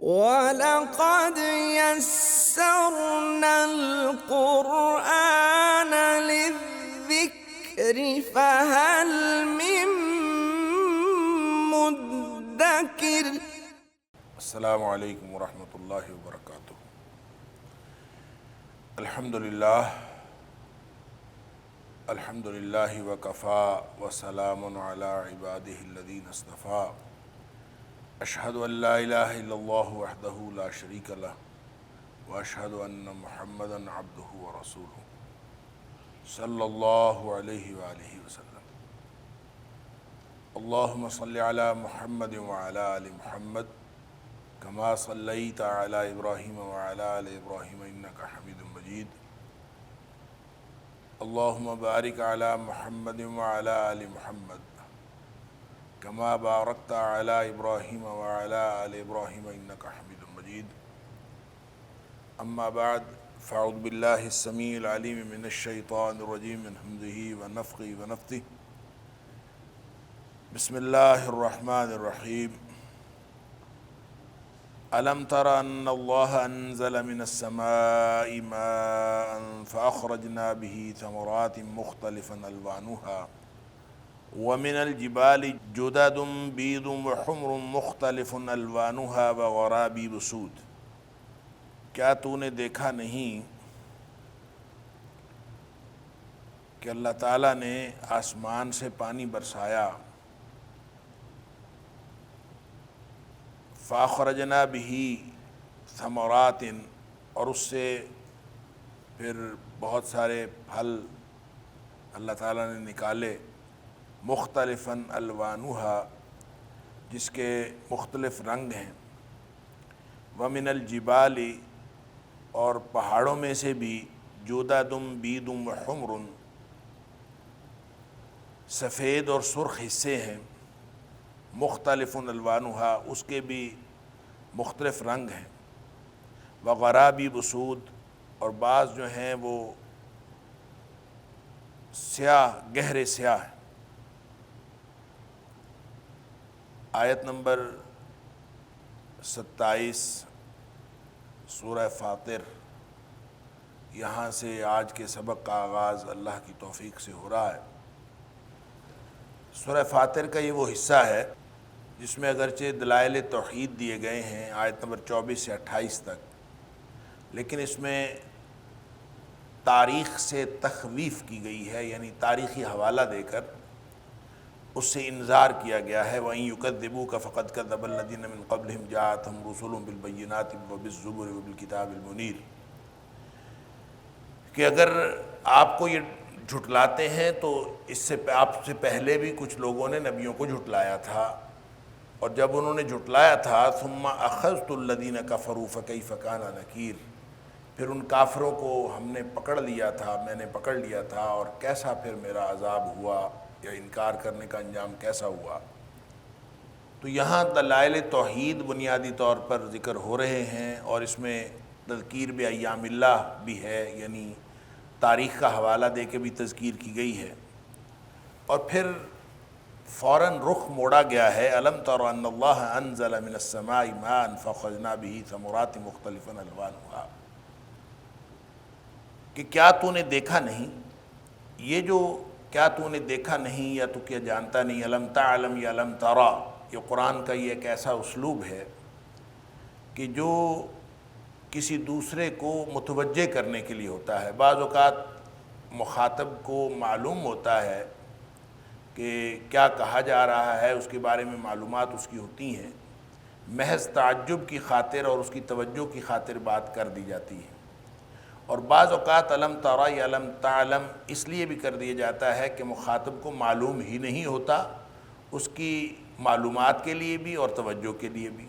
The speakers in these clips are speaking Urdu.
وَلَقَدْ يَسَّرْنَا الْقُرْآنَ لِلذِّكْرِ فَهَلْ مِن مُّدَّكِرٍ۔ السلام علیکم ورحمۃ اللہ وبرکاتہ۔ الحمد للہ وکفا وسلام علی عبادہ الذین اصطفیٰ۔ اشہد ان لا الہ الا اللہ وحدہ لا شریک لہ واشہد ان محمدا عبدہ ورسولہ صلی اللہ علیہ وآلہ وسلم۔ اللہم صلی علی محمد وعلی آل محمد کما صلیت علی ابراہیم وعلی آل ابراہیم انک حمید مجید۔ اللہم بارک علی محمد وعلی آل محمد کما بارکت علی ابراہیم وعلی آل ابراہیم انک حمید مجید۔ اما بعد فاعوذ باللہ السمیع العلیم من الشیطان الرجیم من حمزہ ونفخہ ونفثہ۔ بسم اللہ الرحمن الرحیم۔ ألم تر أن الله أنزل من السماء ماء فأخرجنا به ثمرات مختلفا ألوانها ومن الجبال جدد بيض وحمر مختلف ألوانها وغرابيب سود۔ کیا تو نے دیکھا نہیں کہ اللہ تعالیٰ نے آسمان سے پانی برسایا، فَأَخْرَجْنَا بِهِ ثَمَرَاتٍ، اور اس سے پھر بہت سارے پھل اللہ تعالیٰ نے نکالے، مختلفاً الوانها، جس کے مختلف رنگ ہیں، وَمِنَ الْجِبَالِ، اور پہاڑوں میں سے بھی، جُدَدٌ بِيضٌ وَحُمْرٌ، سفید اور سرخ حصے ہیں، مختلف الوانها، اس کے بھی مختلف رنگ ہیں، وغرابیب سود، اور بعض جو ہیں وہ سیاہ، گہرے سیاہ ہیں۔ آیت نمبر 27 سورہ فاطر، یہاں سے آج کے سبق کا آغاز اللہ کی توفیق سے ہو رہا ہے۔ سورہ فاطر کا یہ وہ حصہ ہے جس میں اگرچہ دلائل توحید دیے گئے ہیں آیت نمبر 24 سے 28 تک، لیکن اس میں تاریخ سے تخویف کی گئی ہے، یعنی تاریخی حوالہ دے کر اس سے انذار کیا گیا ہے۔ وَإِن يُكَذِّبُوكَ فَقَدْ كَذَّبَ الَّذِينَ مِن قَبْلِهِمْ جَاءَتْهُمْ رُسُلُهُم بِالْبَيِّنَاتِ وَبِالزُّبُرِ وَبِالْكِتَابِ الْمُنِيرِ، کہ اگر آپ کو یہ جھٹلاتے ہیں تو اس سے آپ سے پہلے بھی کچھ لوگوں نے نبیوں کو جھٹلایا تھا، اور جب انہوں نے جھٹلایا تھا ثُمَّ أَخَذْتُ الَّذِينَ كَفَرُوا فَكَيْفَ كَانَ نَكِيرِ، پھر ان کافروں کو ہم نے پکڑ لیا تھا، میں نے پکڑ لیا تھا، اور کیسا پھر میرا عذاب ہوا یا انکار کرنے کا انجام کیسا ہوا۔ تو یہاں دلائل توحید بنیادی طور پر ذکر ہو رہے ہیں، اور اس میں تذکیر بایام اللہ بھی ہے، یعنی تاریخ کا حوالہ دے کے بھی تذکیر کی گئی ہے، اور پھر فوراً رخ موڑا گیا ہے۔ أَلَمْ تَرَ أَنَّ اللَّهَ أَنزَلَ مِنَ السَّمَاءِ مَاءً فَأَخْرَجْنَا بِهِ ثَمَرَاتٍ مُخْتَلِفًا أَلْوَانُهَا، کہ کیا تو نے دیکھا نہیں، یہ جو کیا تو نے دیکھا نہیں یا تو کیا جانتا نہیں، أَلَمْ تَعْلَمْ یا أَلَمْ تَرَى، یہ قرآن کا یہ ایک ایسا اسلوب ہے کہ جو کسی دوسرے کو متوجہ کرنے کے لیے ہوتا ہے۔ بعض اوقات مخاطب کو معلوم ہوتا ہے کہ کیا کہا جا رہا ہے، اس کے بارے میں معلومات اس کی ہوتی ہیں، محض تعجب کی خاطر اور اس کی توجہ کی خاطر بات کر دی جاتی ہے، اور بعض اوقات علم ترى یا علم تعلم اس لیے بھی کر دیا جاتا ہے کہ مخاطب کو معلوم ہی نہیں ہوتا، اس کی معلومات کے لیے بھی اور توجہ کے لیے بھی۔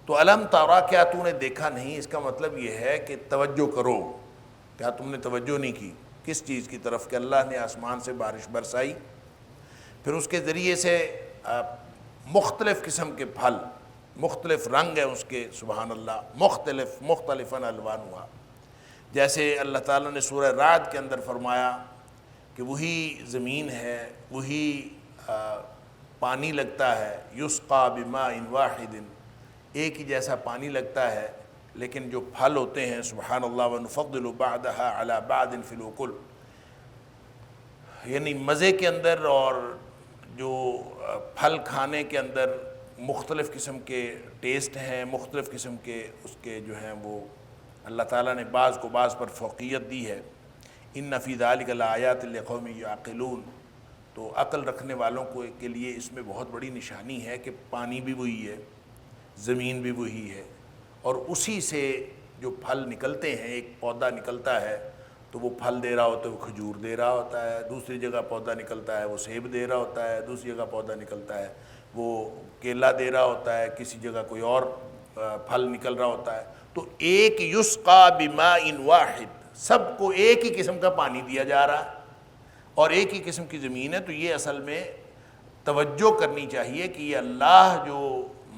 تو علم ترى، کیا تو نے دیکھا نہیں، اس کا مطلب یہ ہے کہ توجہ کرو، کیا تم نے توجہ نہیں کی کس چیز کی طرف، کہ اللہ نے آسمان سے بارش برسائی، پھر اس کے ذریعے سے مختلف قسم کے پھل، مختلف رنگ ہیں اس کے، سبحان اللہ، مختلفاً الوانها، جیسے اللہ تعالیٰ نے سورہ رعد کے اندر فرمایا کہ وہی زمین ہے، وہی پانی لگتا ہے، یسقا بماء واحد، ایک ہی جیسا پانی لگتا ہے، لیکن جو پھل ہوتے ہیں سبحان اللہ ونفضل بعضها علی بعض فی الأکل، یعنی مزے کے اندر اور جو پھل کھانے کے اندر مختلف قسم کے ٹیسٹ ہیں، مختلف قسم کے اس کے جو ہیں وہ اللہ تعالیٰ نے بعض کو بعض پر فوقیت دی ہے۔ ان فی ذلک لآیات لقوم یعقلون، تو عقل رکھنے والوں کو کے لیے اس میں بہت بڑی نشانی ہے کہ پانی بھی وہی ہے، زمین بھی وہی ہے، اور اسی سے جو پھل نکلتے ہیں، ایک پودا نکلتا ہے تو وہ پھل دے رہا ہوتا ہے، وہ کھجور دے رہا ہوتا ہے، دوسری جگہ پودا نکلتا ہے وہ سیب دے رہا ہوتا ہے، دوسری جگہ پودا نکلتا ہے وہ کیلا دے رہا ہوتا ہے، کسی جگہ کوئی اور پھل نکل رہا ہوتا ہے۔ تو ایک یسقا بماء واحد، سب کو ایک ہی قسم کا پانی دیا جا رہا ہے اور ایک ہی قسم کی زمین ہے۔ تو یہ اصل میں توجہ کرنی چاہیے کہ یہ اللہ جو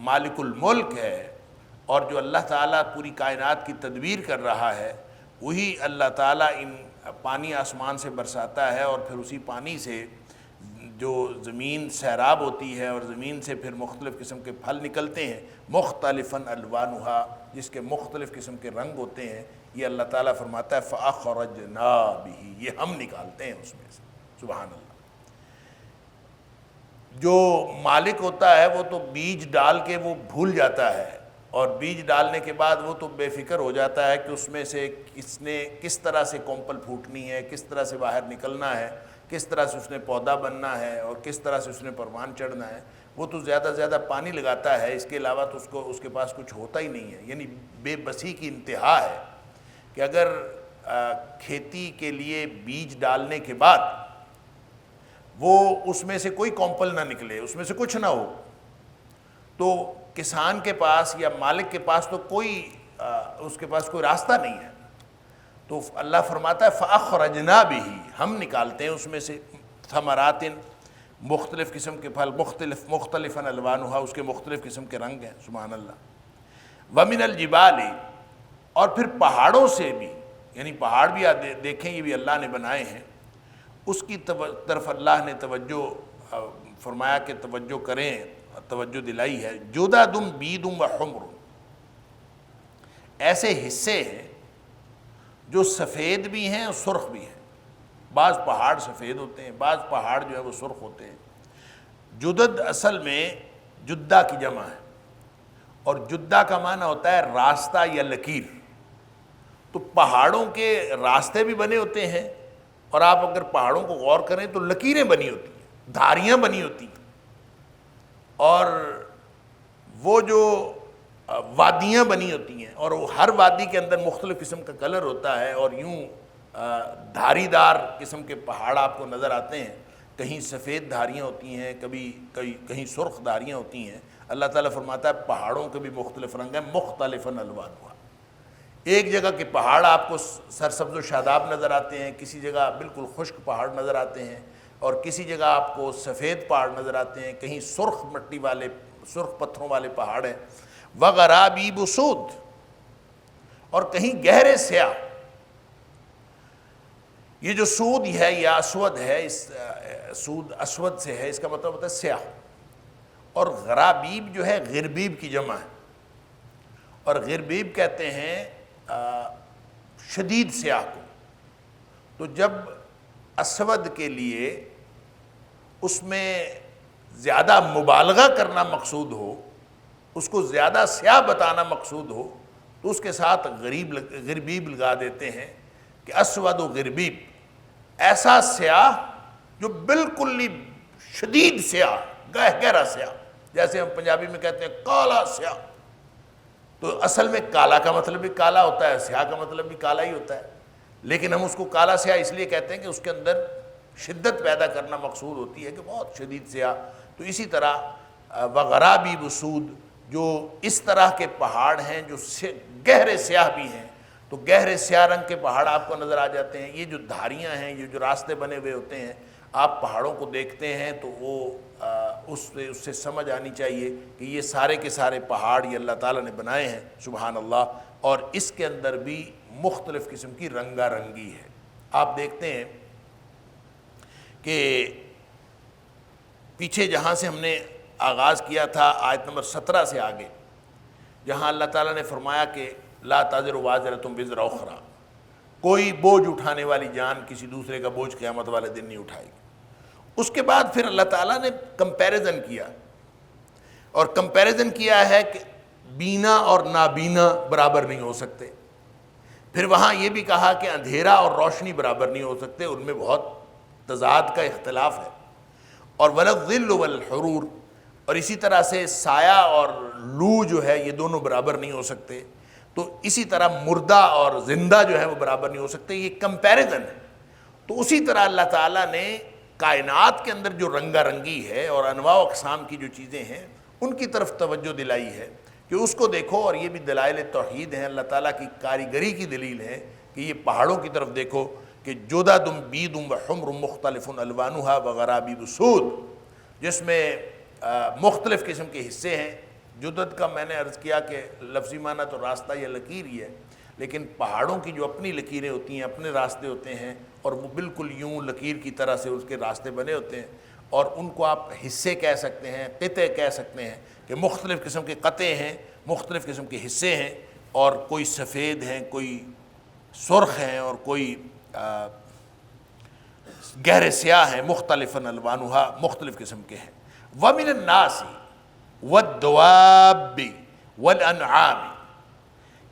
مالک الملک ہے اور جو اللہ تعالیٰ پوری کائنات کی تدبیر کر رہا ہے، وہی اللہ تعالیٰ ان پانی آسمان سے برساتا ہے، اور پھر اسی پانی سے جو زمین سیراب ہوتی ہے اور زمین سے پھر مختلف قسم کے پھل نکلتے ہیں، مختلفاً الوانھا، جس کے مختلف قسم کے رنگ ہوتے ہیں، یہ اللہ تعالیٰ فرماتا ہے فَأَخْرَجْنَا بِهِ، یہ ہم نکالتے ہیں اس میں سے، سبحان اللہ۔ جو مالک ہوتا ہے وہ تو بیج ڈال کے وہ بھول جاتا ہے، اور بیج ڈالنے کے بعد وہ تو بے فکر ہو جاتا ہے کہ اس میں سے کس طرح سے کونپل پھوٹنی ہے، کس طرح سے باہر نکلنا ہے، کس طرح سے اس نے پودا بننا ہے، اور کس طرح سے اس نے پروان چڑھنا ہے۔ وہ تو زیادہ سے زیادہ پانی لگاتا ہے، اس کے علاوہ تو اس کے پاس کچھ ہوتا ہی نہیں ہے۔ یعنی بے بسی کی انتہا ہے کہ اگر کھیتی کے لیے بیج ڈالنے کے بعد وہ اس میں سے کوئی کونپل نہ نکلے، اس میں سے کچھ نہ ہو، تو کسان کے پاس یا مالک کے پاس تو اس کے پاس کوئی راستہ نہیں ہے۔ تو اللہ فرماتا ہے فَأَخْرَجْنَا بِهِ، ہم نکالتے ہیں اس میں سے ثمرات، مختلف قسم کے پھل، مختلفاً الوانھا، اس کے مختلف قسم کے رنگ ہیں، سبحان اللہ۔ وَمِنَ الْجِبَالِ، اور پھر پہاڑوں سے بھی، یعنی پہاڑ بھی دیکھیں یہ بھی اللہ نے بنائے ہیں، اس کی طرف اللہ نے توجہ فرمایا کہ توجہ کریں، توجہ دلائی ہے۔ جُدَدٌ بِیضٌ وَحُمْرٌ، ایسے حصے ہیں جو سفید بھی ہیں اور سرخ بھی ہیں۔ بعض پہاڑ سفید ہوتے ہیں، بعض پہاڑ جو ہے وہ سرخ ہوتے ہیں۔ جدد اصل میں جدہ کی جمع ہے، اور جدہ کا معنی ہوتا ہے راستہ یا لکیر۔ تو پہاڑوں کے راستے بھی بنے ہوتے ہیں، اور آپ اگر پہاڑوں کو غور کریں تو لکیریں بنی ہوتی ہیں، دھاریاں بنی ہوتی ہیں، اور وہ جو وادیاں بنی ہوتی ہیں، اور ہر وادی کے اندر مختلف قسم کا کلر ہوتا ہے، اور یوں دھاری دار قسم کے پہاڑ آپ کو نظر آتے ہیں۔ کہیں سفید دھاریاں ہوتی ہیں، کہیں سرخ دھاریاں ہوتی ہیں۔ اللہ تعالیٰ فرماتا ہے پہاڑوں کے بھی مختلف رنگ ہیں، مختلفاً الوانھا۔ ایک جگہ کے پہاڑ آپ کو سرسبز و شاداب نظر آتے ہیں، کسی جگہ بالکل خشک پہاڑ نظر آتے ہیں، اور کسی جگہ آپ کو سفید پہاڑ نظر آتے ہیں، کہیں سرخ مٹی والے، سرخ پتھروں والے پہاڑ ہیں۔ وَغَرَابِیبُ سُود، اور کہیں گہرے سیاہ۔ یہ جو سود ہے یا اسود ہے، اس سود اسود سے ہے، اس کا مطلب ہوتا ہے سیاہ، اور غرابیب جو ہے غربیب کی جمع ہے، اور غربیب کہتے ہیں شدید سیاہ کو۔ تو جب اسود کے لیے اس میں زیادہ مبالغہ کرنا مقصود ہو، اس کو زیادہ سیاہ بتانا مقصود ہو، تو اس کے ساتھ غربیب لگا دیتے ہیں کہ اسود و غربیب، ایسا سیاہ جو بالکل ہی شدید سیاہ، گہرا سیاہ، جیسے ہم پنجابی میں کہتے ہیں کالا سیاہ۔ تو اصل میں کالا کا مطلب بھی کالا ہوتا ہے، سیاہ کا مطلب بھی کالا ہی ہوتا ہے، لیکن ہم اس کو کالا سیاہ اس لیے کہتے ہیں کہ اس کے اندر شدت پیدا کرنا مقصود ہوتی ہے کہ بہت شدید سیاہ۔ تو اسی طرح وغرابیب سود، جو اس طرح کے پہاڑ ہیں جو گہرے سیاہ بھی ہیں، تو گہرے سیاہ رنگ کے پہاڑ آپ کو نظر آ جاتے ہیں۔ یہ جو دھاریاں ہیں، یہ جو راستے بنے ہوئے ہوتے ہیں، آپ پہاڑوں کو دیکھتے ہیں تو وہ اس سے سمجھ آنی چاہیے کہ یہ سارے کے سارے پہاڑ یہ اللہ تعالیٰ نے بنائے ہیں، سبحان اللہ، اور اس کے اندر بھی مختلف قسم کی رنگا رنگی ہے۔ آپ دیکھتے ہیں کہ پیچھے جہاں سے ہم نے آغاز کیا تھا آیت نمبر 17 سے آگے، جہاں اللہ تعالیٰ نے فرمایا کہ لا تزر وازرۃ وزر اخری، کوئی بوجھ اٹھانے والی جان کسی دوسرے کا بوجھ قیامت والے دن نہیں اٹھائے گی۔ اس کے بعد پھر اللہ تعالیٰ نے کمپیریزن کیا، اور کمپیریزن کیا ہے کہ بینا اور نابینا برابر نہیں ہو سکتے۔ پھر وہاں یہ بھی کہا کہ اندھیرا اور روشنی برابر نہیں ہو سکتے، ان میں بہت تضاد کا اختلاف ہے۔ اور وَلَلظِّلُّ وَالْحُرُورُ، اور اسی طرح سے سایہ اور لو جو ہے یہ دونوں برابر نہیں ہو سکتے۔ تو اسی طرح مردہ اور زندہ جو ہے وہ برابر نہیں ہو سکتے، یہ کمپیریزن ہے۔ تو اسی طرح اللہ تعالیٰ نے کائنات کے اندر جو رنگا رنگی ہے اور انواع و اقسام کی جو چیزیں ہیں ان کی طرف توجہ دلائی ہے کہ اس کو دیکھو، اور یہ بھی دلائل توحید ہیں، اللہ تعالیٰ کی کاریگری کی دلیل ہے کہ یہ پہاڑوں کی طرف دیکھو کہ جدد بیض وحمر مختلف الوانها وغرابیب سود، جس میں مختلف قسم کے حصے ہیں۔ جدد کا میں نے عرض کیا کہ لفظی معنی تو راستہ یا لکیر ہی ہے، لیکن پہاڑوں کی جو اپنی لکیریں ہوتی ہیں، اپنے راستے ہوتے ہیں، اور وہ بالکل یوں لکیر کی طرح سے اس کے راستے بنے ہوتے ہیں، اور ان کو آپ حصے کہہ سکتے ہیں، قطعے کہہ سکتے ہیں کہ مختلف قسم کے قطعے ہیں، مختلف قسم کے حصے ہیں، اور کوئی سفید ہیں، کوئی سرخ ہیں، اور کوئی گہرے سیاہ ہیں، مختلف الوانھا، مختلف قسم کے ہیں۔ وَمِنَ النَّاسِ وَالدَّوَابِّ وَالْأَنْعَامِ،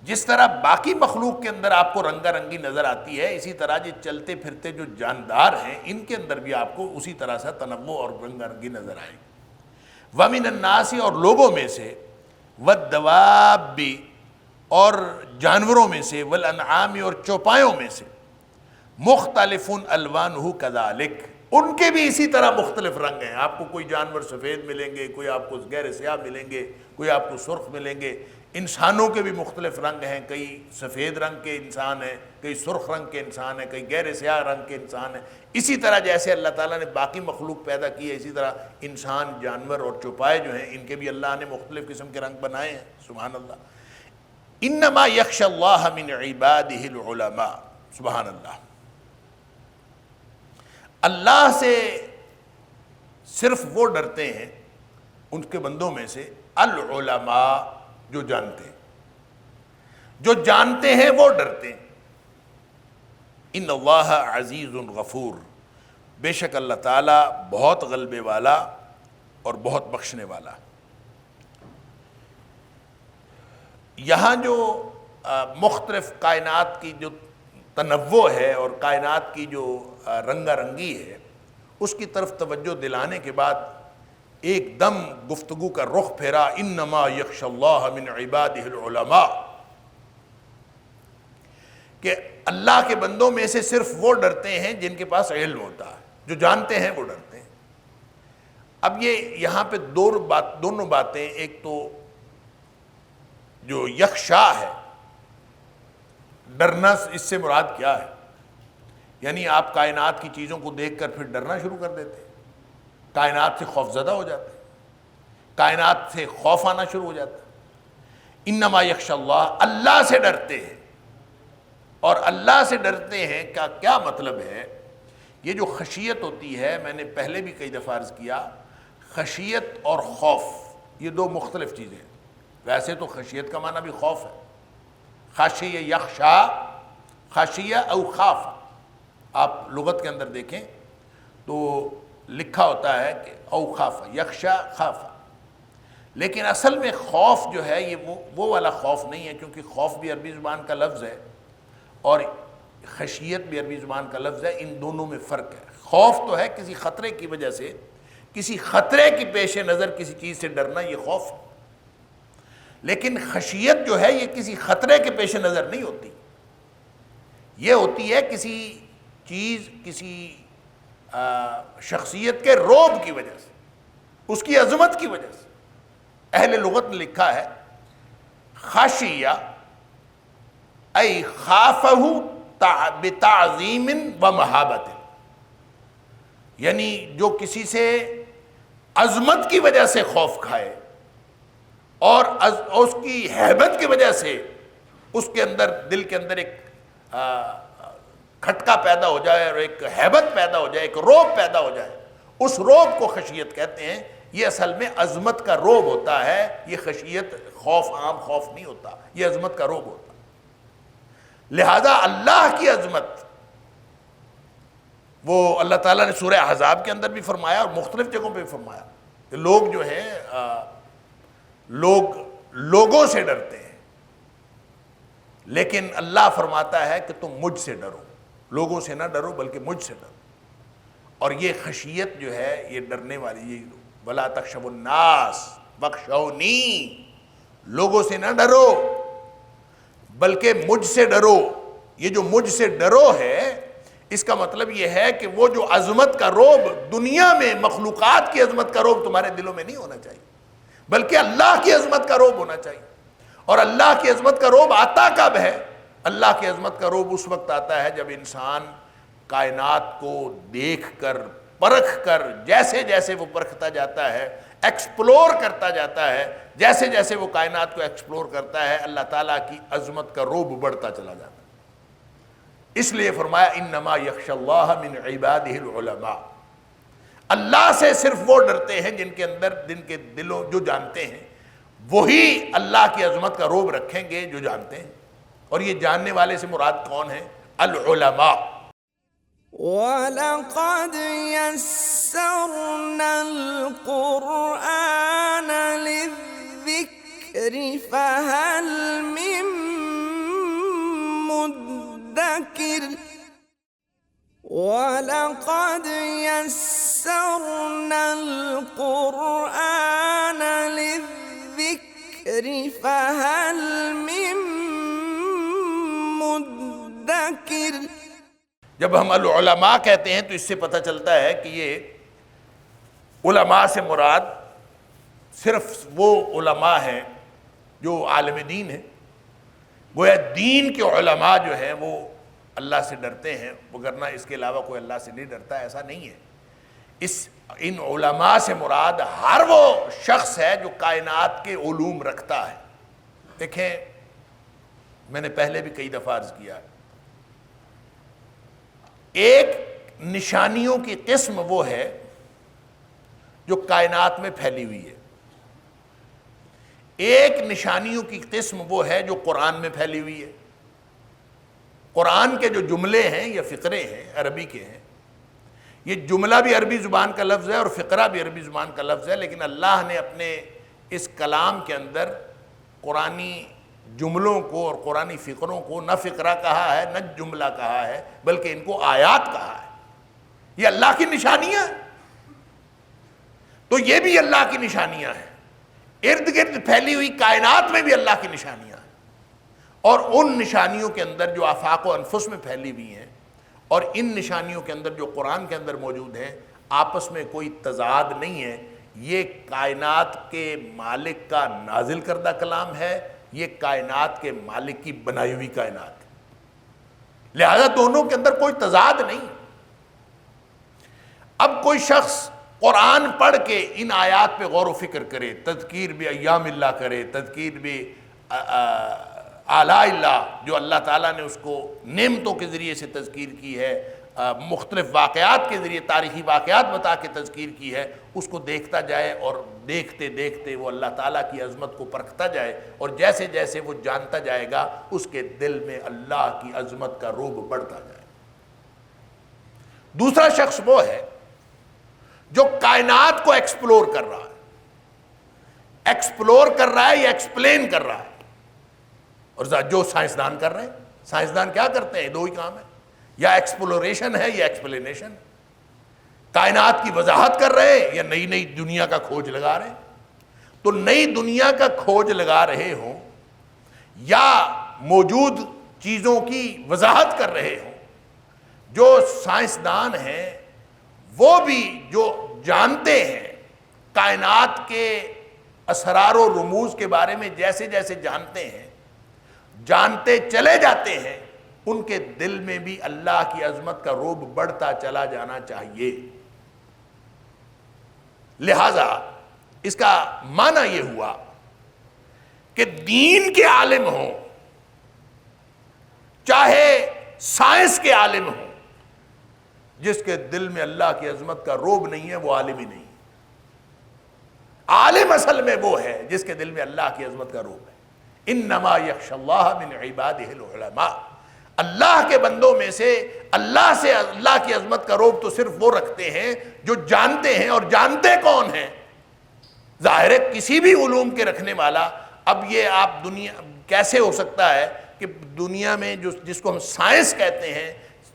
جس طرح باقی مخلوق کے اندر آپ کو رنگا رنگی نظر آتی ہے، اسی طرح جو چلتے پھرتے جو جاندار ہیں ان کے اندر بھی آپ کو اسی طرح سے تنوع اور رنگا رنگی نظر آئے گی۔ وَمِنَ النَّاسِ، اور لوگوں میں سے، وَالدَّوَابِّ، اور جانوروں میں سے، وَالْأَنْعَامِ، اور چوپایوں میں سے، مختلف الوانہ کذالک، ان کے بھی اسی طرح مختلف رنگ ہیں۔ آپ کو کوئی جانور سفید ملیں گے، کوئی آپ کو گہرے سیاہ ملیں گے، کوئی آپ کو سرخ ملیں گے۔ انسانوں کے بھی مختلف رنگ ہیں، کئی سفید رنگ کے انسان ہیں، کئی سرخ رنگ کے انسان ہیں، کئی گہرے سیاہ رنگ کے انسان ہیں۔ اسی طرح جیسے اللہ تعالیٰ نے باقی مخلوق پیدا کی ہے، اسی طرح انسان، جانور اور چوپائے جو ہیں ان کے بھی اللہ نے مختلف قسم کے رنگ بنائے ہیں۔ سبحان اللہ۔ انما یخشی اللہ من عبادہ العلماء، سبحان اللہ۔ اللہ سے صرف وہ ڈرتے ہیں ان کے بندوں میں سے العلماء، جو جانتے ہیں، جو جانتے ہیں وہ ڈرتے ہیں۔ ان اللہ عزیز غفور، بے شک اللہ تعالیٰ بہت غلبے والا اور بہت بخشنے والا۔ یہاں جو مختلف کائنات کی جو تنوع ہے اور کائنات کی جو رنگا رنگی ہے، اس کی طرف توجہ دلانے کے بعد ایک دم گفتگو کا رخ پھیرا، انما یخشی اللہ من عبادہ العلماء، کہ اللہ کے بندوں میں سے صرف وہ ڈرتے ہیں جن کے پاس علم ہوتا ہے، جو جانتے ہیں وہ ڈرتے ہیں۔ اب یہ یہاں پہ دونوں باتیں، ایک تو جو یخشا ہے، ڈرنا، اس سے مراد کیا ہے؟ یعنی آپ کائنات کی چیزوں کو دیکھ کر پھر ڈرنا شروع کر دیتے ہیں، کائنات سے خوف زدہ ہو جاتے ہیں، کائنات سے خوف آنا شروع ہو جاتا ہے۔ انما یخشی اللہ، اللہ سے ڈرتے ہیں۔ اور اللہ سے ڈرتے ہیں کا کیا مطلب ہے؟ یہ جو خشیت ہوتی ہے، میں نے پہلے بھی کئی دفعہ عرض کیا، خشیت اور خوف یہ دو مختلف چیزیں ہیں۔ ویسے تو خشیت کا معنی بھی خوف ہے، خاشیہ یخشا، خاشیہ او خاف، آپ لغت کے اندر دیکھیں تو لکھا ہوتا ہے کہ او خاف، یخشا خاف، لیکن اصل میں خوف جو ہے یہ وہ والا خوف نہیں ہے، کیونکہ خوف بھی عربی زبان کا لفظ ہے اور خشیت بھی عربی زبان کا لفظ ہے، ان دونوں میں فرق ہے۔ خوف تو ہے کسی خطرے کی وجہ سے، کسی خطرے کی پیش نظر کسی چیز سے ڈرنا، یہ خوف ہے، لیکن خشیت جو ہے یہ کسی خطرے کے پیش نظر نہیں ہوتی، یہ ہوتی ہے کسی چیز، کسی شخصیت کے رعب کی وجہ سے، اس کی عظمت کی وجہ سے۔ اہل لغت نے لکھا ہے خاشیہ ای خافہ بتعظیم و محابت، یعنی جو کسی سے عظمت کی وجہ سے خوف کھائے اور اس کی ہیبت کی وجہ سے اس کے اندر، دل کے اندر ایک کھٹکا پیدا ہو جائے اور ایک ہیبت پیدا ہو جائے، ایک رعب پیدا ہو جائے، اس رعب کو خشیت کہتے ہیں۔ یہ اصل میں عظمت کا روب ہوتا ہے. یہ خشیت خوف عام خوف نہیں ہوتا، یہ عظمت کا روب ہوتا. لہذا اللہ کی عظمت وہ اللہ تعالیٰ نے سورہ احزاب کے اندر بھی فرمایا اور مختلف جگہوں پہ بھی فرمایا کہ لوگ جو ہیں لوگوں سے ڈرتے ہیں، لیکن اللہ فرماتا ہے کہ تم مجھ سے ڈرو. لوگوں سے نہ ڈرو بلکہ مجھ سے ڈرو. اور یہ خشیت جو ہے یہ ڈرنے والی، یہ وَلَا تَخْشَوُا النَّاسَ وَاخْشَوْنِی، لوگوں سے نہ ڈرو بلکہ مجھ سے ڈرو. یہ جو مجھ سے ڈرو ہے اس کا مطلب یہ ہے کہ وہ جو عظمت کا روب دنیا میں مخلوقات کی عظمت کا روب تمہارے دلوں میں نہیں ہونا چاہیے، بلکہ اللہ کی عظمت کا روب ہونا چاہیے. اور اللہ کی عظمت کا روب آتا کب ہے؟ اللہ کی عظمت کا روب اس وقت آتا ہے جب انسان کائنات کو دیکھ کر پرکھ کر جیسے جیسے وہ پرکھتا جاتا ہے، ایکسپلور کرتا جاتا ہے، جیسے جیسے وہ کائنات کو ایکسپلور کرتا ہے اللہ تعالیٰ کی عظمت کا روب بڑھتا چلا جاتا ہے. اس لیے فرمایا انما یخشی اللہ من عبادہ العلماء، اللہ سے صرف وہ ڈرتے ہیں جن کے دلوں جو جانتے ہیں وہی اللہ کی عظمت کا روب رکھیں گے جو جانتے ہیں. اور یہ جاننے والے سے مراد کون ہیں؟ العلماء. وَلَقَدْ يَسَّرْنَا الْقُرْآنَ لِلذِّكْرِ فَهَلْ مِن مُدَّكِرٍ وَلَقَدْ يَسَّرْنَا الْقُرْآنَ لِلذِّكْرِ فَهَلْ مِن مُدَّكِرٍ. جب ہم العلماء کہتے ہیں تو اس سے پتہ چلتا ہے کہ یہ علماء سے مراد صرف وہ علماء ہیں جو عالم دین ہیں. گویا دین کے علماء جو ہیں وہ اللہ سے ڈرتے ہیں، وگرنہ اس کے علاوہ کوئی اللہ سے نہیں ڈرتا، ایسا نہیں ہے. ان علماء سے مراد ہر وہ شخص ہے جو کائنات کے علوم رکھتا ہے. دیکھیں میں نے پہلے بھی کئی دفعہ عرض کیا، ایک نشانیوں کی قسم وہ ہے جو کائنات میں پھیلی ہوئی ہے، ایک نشانیوں کی قسم وہ ہے جو قرآن میں پھیلی ہوئی ہے. قرآن کے جو جملے ہیں یا فقرے ہیں عربی کے ہیں، یہ جملہ بھی عربی زبان کا لفظ ہے اور فقرہ بھی عربی زبان کا لفظ ہے، لیکن اللہ نے اپنے اس کلام کے اندر قرآنی جملوں کو اور قرآنی فقروں کو نہ فقرہ کہا ہے نہ جملہ کہا ہے بلکہ ان کو آیات کہا ہے. یہ اللہ کی نشانیاں ہیں. تو یہ بھی اللہ کی نشانیاں ہیں. ارد گرد پھیلی ہوئی کائنات میں بھی اللہ کی نشانیاں ہیں، اور ان نشانیوں کے اندر جو آفاق و انفس میں پھیلی ہوئی ہیں اور ان نشانیوں کے اندر جو قرآن کے اندر موجود ہیں آپس میں کوئی تضاد نہیں ہے. یہ کائنات کے مالک کا نازل کردہ کلام ہے، یہ کائنات کے مالک کی بنائی ہوئی کائنات ہے. لہذا دونوں کے اندر کوئی تضاد نہیں. اب کوئی شخص قرآن پڑھ کے ان آیات پہ غور و فکر کرے، تذکیر بھی ایام اللہ کرے، تذکیر بھی آلاء اللہ جو اللہ تعالیٰ نے اس کو نعمتوں کے ذریعے سے تذکیر کی ہے، مختلف واقعات کے ذریعے تاریخی واقعات بتا کے تذکیر کی ہے، اس کو دیکھتا جائے اور دیکھتے دیکھتے وہ اللہ تعالیٰ کی عظمت کو پرکھتا جائے، اور جیسے جیسے وہ جانتا جائے گا اس کے دل میں اللہ کی عظمت کا روب بڑھتا جائے. دوسرا شخص وہ ہے جو کائنات کو ایکسپلور کر رہا ہے، ایکسپلور کر رہا ہے یا ایکسپلین کر رہا ہے. اور جو سائنسدان کر رہے ہیں، سائنسدان کیا کرتے ہیں؟ دو ہی کام ہے، یا ایکسپلوریشن ہے یا ایکسپلینیشن. کائنات کی وضاحت کر رہے ہیں یا نئی نئی دنیا کا کھوج لگا رہے ہیں. تو نئی دنیا کا کھوج لگا رہے ہوں یا موجود چیزوں کی وضاحت کر رہے ہوں، جو سائنسدان ہیں وہ بھی جو جانتے ہیں کائنات کے اسرار و رموز کے بارے میں، جیسے جیسے جانتے ہیں جانتے چلے جاتے ہیں، ان کے دل میں بھی اللہ کی عظمت کا روب بڑھتا چلا جانا چاہیے. لہذا اس کا معنی یہ ہوا کہ دین کے عالم ہوں چاہے سائنس کے عالم ہوں، جس کے دل میں اللہ کی عظمت کا روب نہیں ہے وہ عالم ہی نہیں. عالم اصل میں وہ ہے جس کے دل میں اللہ کی عظمت کا روب ہے۔ انما یخشی اللہ من عبادہ العلماء، اللہ کے بندوں میں سے اللہ کی عظمت کا روب تو صرف وہ رکھتے ہیں جو جانتے ہیں، اور جانتے کون ہیں؟ ظاہر ہے کسی بھی علوم کے رکھنے والا، اب یہ آپ دنیا کیسے ہو سکتا ہے کہ دنیا میں جس کو ہم سائنس کہتے ہیں،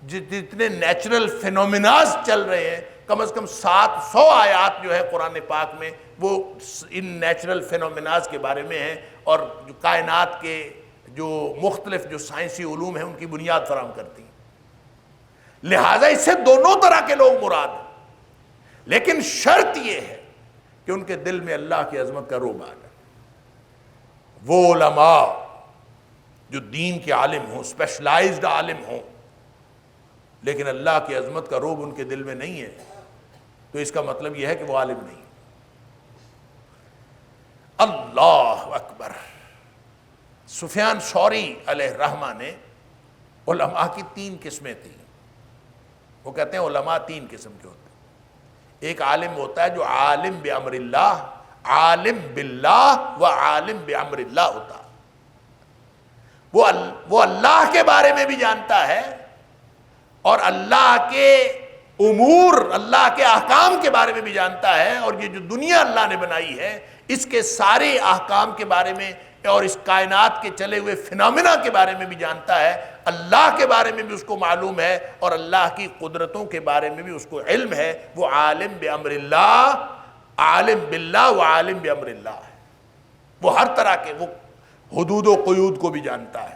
جتنے نیچرل فینومیناز چل رہے ہیں، کم از کم 700 آیات جو ہے قرآن پاک میں وہ ان نیچرل فینومیناز کے بارے میں ہیں، اور جو کائنات کے جو مختلف جو سائنسی علوم ہیں ان کی بنیاد فراہم کرتی ہیں۔ لہٰذا اس سے دونوں طرح کے لوگ مراد ہیں، لیکن شرط یہ ہے کہ ان کے دل میں اللہ کی عظمت کا روب آ جائے۔ وہ علماء جو دین کے عالم ہوں، اسپیشلائزڈ عالم ہوں، لیکن اللہ کی عظمت کا روب ان کے دل میں نہیں ہے، تو اس کا مطلب یہ ہے کہ وہ عالم نہیں۔ اللہ اکبر۔ سفیان ثوری علیہ الرحمہ نے علماء کی 3 قسمیں تھیں۔ وہ کہتے ہیں علماء 3 قسم کے ہوتے ہیں۔ ایک عالم ہوتا ہے جو عالم بامر اللہ، عالم باللہ و عالم بامر اللہ ہوتا ہے۔ وہ اللہ کے بارے میں بھی جانتا ہے اور اللہ کے امور، اللہ کے احکام کے بارے میں بھی جانتا ہے، اور یہ جو دنیا اللہ نے بنائی ہے اس کے سارے احکام کے بارے میں اور اس کائنات کے چلے ہوئے فینومینا کے بارے میں بھی جانتا ہے۔ اللہ کے بارے میں بھی اس کو معلوم ہے اور اللہ کی قدرتوں کے بارے میں بھی اس کو علم ہے۔ وہ عالم بامر اللہ، عالم باللہ و عالم بامر اللہ ہے۔ وہ ہر طرح کے، وہ حدود و قیود کو بھی جانتا ہے،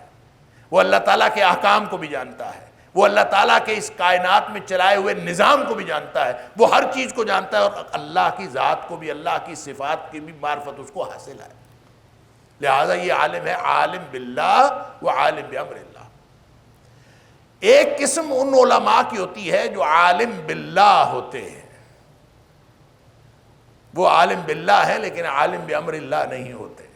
وہ اللہ تعالیٰ کے احکام کو بھی جانتا ہے، وہ اللہ تعالیٰ کے اس کائنات میں چلائے ہوئے نظام کو بھی جانتا ہے، وہ ہر چیز کو جانتا ہے، اور اللہ کی ذات کو بھی، اللہ کی صفات کی بھی معرفت اس کو حاصل ہے۔ لہذا یہ عالم ہے عالم باللہ و عالم بامر اللہ۔ ایک قسم ان علماء کی ہوتی ہے جو عالم باللہ ہوتے ہیں، وہ عالم باللہ ہے لیکن عالم بامر اللہ نہیں ہوتے۔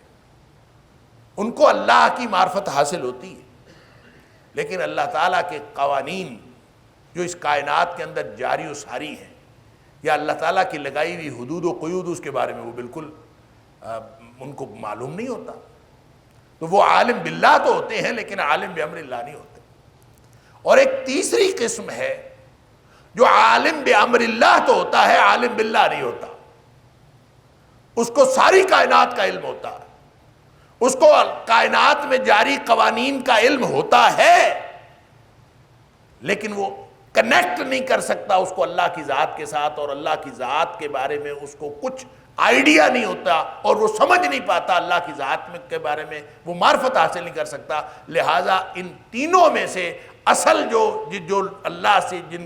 ان کو اللہ کی معرفت حاصل ہوتی ہے، لیکن اللہ تعالیٰ کے قوانین جو اس کائنات کے اندر جاری و ساری ہیں، یا اللہ تعالیٰ کی لگائی ہوئی حدود و قیود، اس کے بارے میں وہ بالکل ان کو معلوم نہیں ہوتا۔ تو وہ عالم باللہ تو ہوتے ہیں لیکن عالم بامر اللہ نہیں ہوتے۔ اور ایک تیسری قسم ہے جو عالم بامر اللہ تو ہوتا ہے، عالم باللہ نہیں ہوتا۔ اس کو ساری کائنات کا علم ہوتا ہے، اس کو کائنات میں جاری قوانین کا علم ہوتا ہے، لیکن وہ کنیکٹ نہیں کر سکتا اس کو اللہ کی ذات کے ساتھ، اور اللہ کی ذات کے بارے میں اس کو کچھ آئیڈیا نہیں ہوتا، اور وہ سمجھ نہیں پاتا اللہ کی ذات میں کے بارے میں، وہ معرفت حاصل نہیں کر سکتا۔ لہٰذا ان تینوں میں سے اصل جو اللہ سے جن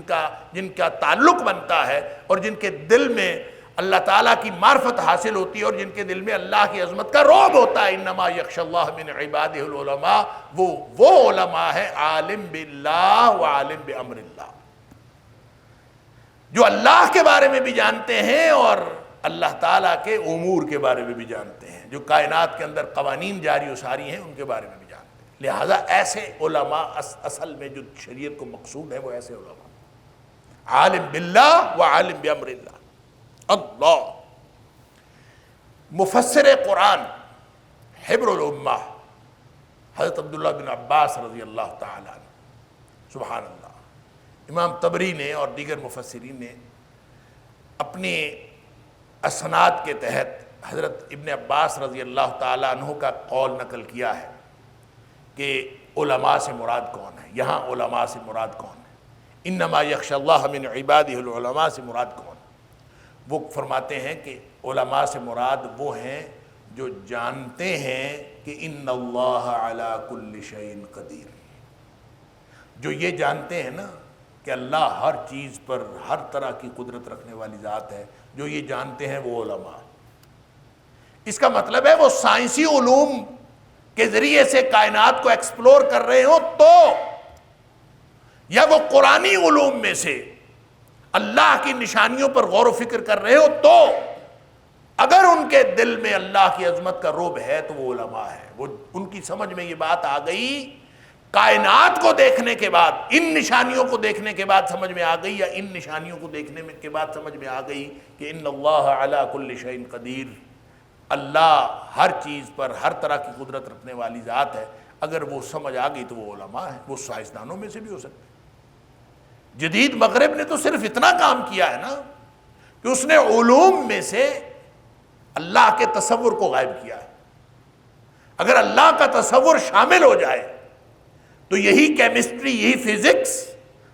کا تعلق بنتا ہے اور جن کے دل میں اللہ تعالیٰ کی معرفت حاصل ہوتی ہے اور جن کے دل میں اللہ کی عظمت کا رعب ہوتا ہے، انما یخشی اللہ من عبادہ العلماء، وہ علماء ہے عالم باللہ و عالم بامر اللہ، جو اللہ کے بارے میں بھی جانتے ہیں اور اللہ تعالیٰ کے امور کے بارے میں بھی جانتے ہیں، جو کائنات کے اندر قوانین جاری و ساری ہیں ان کے بارے میں بھی جانتے ہیں۔ لہٰذا ایسے علماء اصل میں جو شریعت کو مقصود ہے وہ ایسے علماء، عالم باللہ و عالم بامر اللہ۔ اللہ مفسر قرآن حبر الامہ حضرت عبداللہ بن عباس رضی اللہ تعالیٰ عنہ، سبحان اللہ، امام طبری نے اور دیگر مفسرین نے اپنے اسناد کے تحت حضرت ابن عباس رضی اللہ تعالیٰ عنہ کا قول نقل کیا ہے کہ علماء سے مراد کون ہے۔ یہاں علماء سے مراد کون ہے؟ انما یخشی اللہ من عبادہ العلماء سے مراد کون ہے؟ وہ فرماتے ہیں کہ علماء سے مراد وہ ہیں جو جانتے ہیں کہ ان اللہ علی کل شیء قدیر، جو یہ جانتے ہیں نا کہ اللہ ہر چیز پر ہر طرح کی قدرت رکھنے والی ذات ہے، جو یہ جانتے ہیں وہ علماء۔ اس کا مطلب ہے وہ سائنسی علوم کے ذریعے سے کائنات کو ایکسپلور کر رہے ہوں تو، یا وہ قرآنی علوم میں سے اللہ کی نشانیوں پر غور و فکر کر رہے ہو تو، اگر ان کے دل میں اللہ کی عظمت کا رعب ہے تو وہ علماء ہے۔ وہ ان کی سمجھ میں یہ بات آ گئی، کائنات کو دیکھنے کے بعد، ان نشانیوں کو دیکھنے کے بعد سمجھ میں آ گئی، یا ان نشانیوں کو دیکھنے کے بعد سمجھ میں آ گئی کہ ان اللہ علی کل شیء قدیر، اللہ ہر چیز پر ہر طرح کی قدرت رکھنے والی ذات ہے، اگر وہ سمجھ آ گئی تو وہ علماء ہیں، وہ سائنسدانوں میں سے بھی ہو سکتے ہیں۔ جدید مغرب نے تو صرف اتنا کام کیا ہے نا کہ اس نے علوم میں سے اللہ کے تصور کو غائب کیا ہے۔ اگر اللہ کا تصور شامل ہو جائے تو یہی کیمسٹری، یہی فزکس،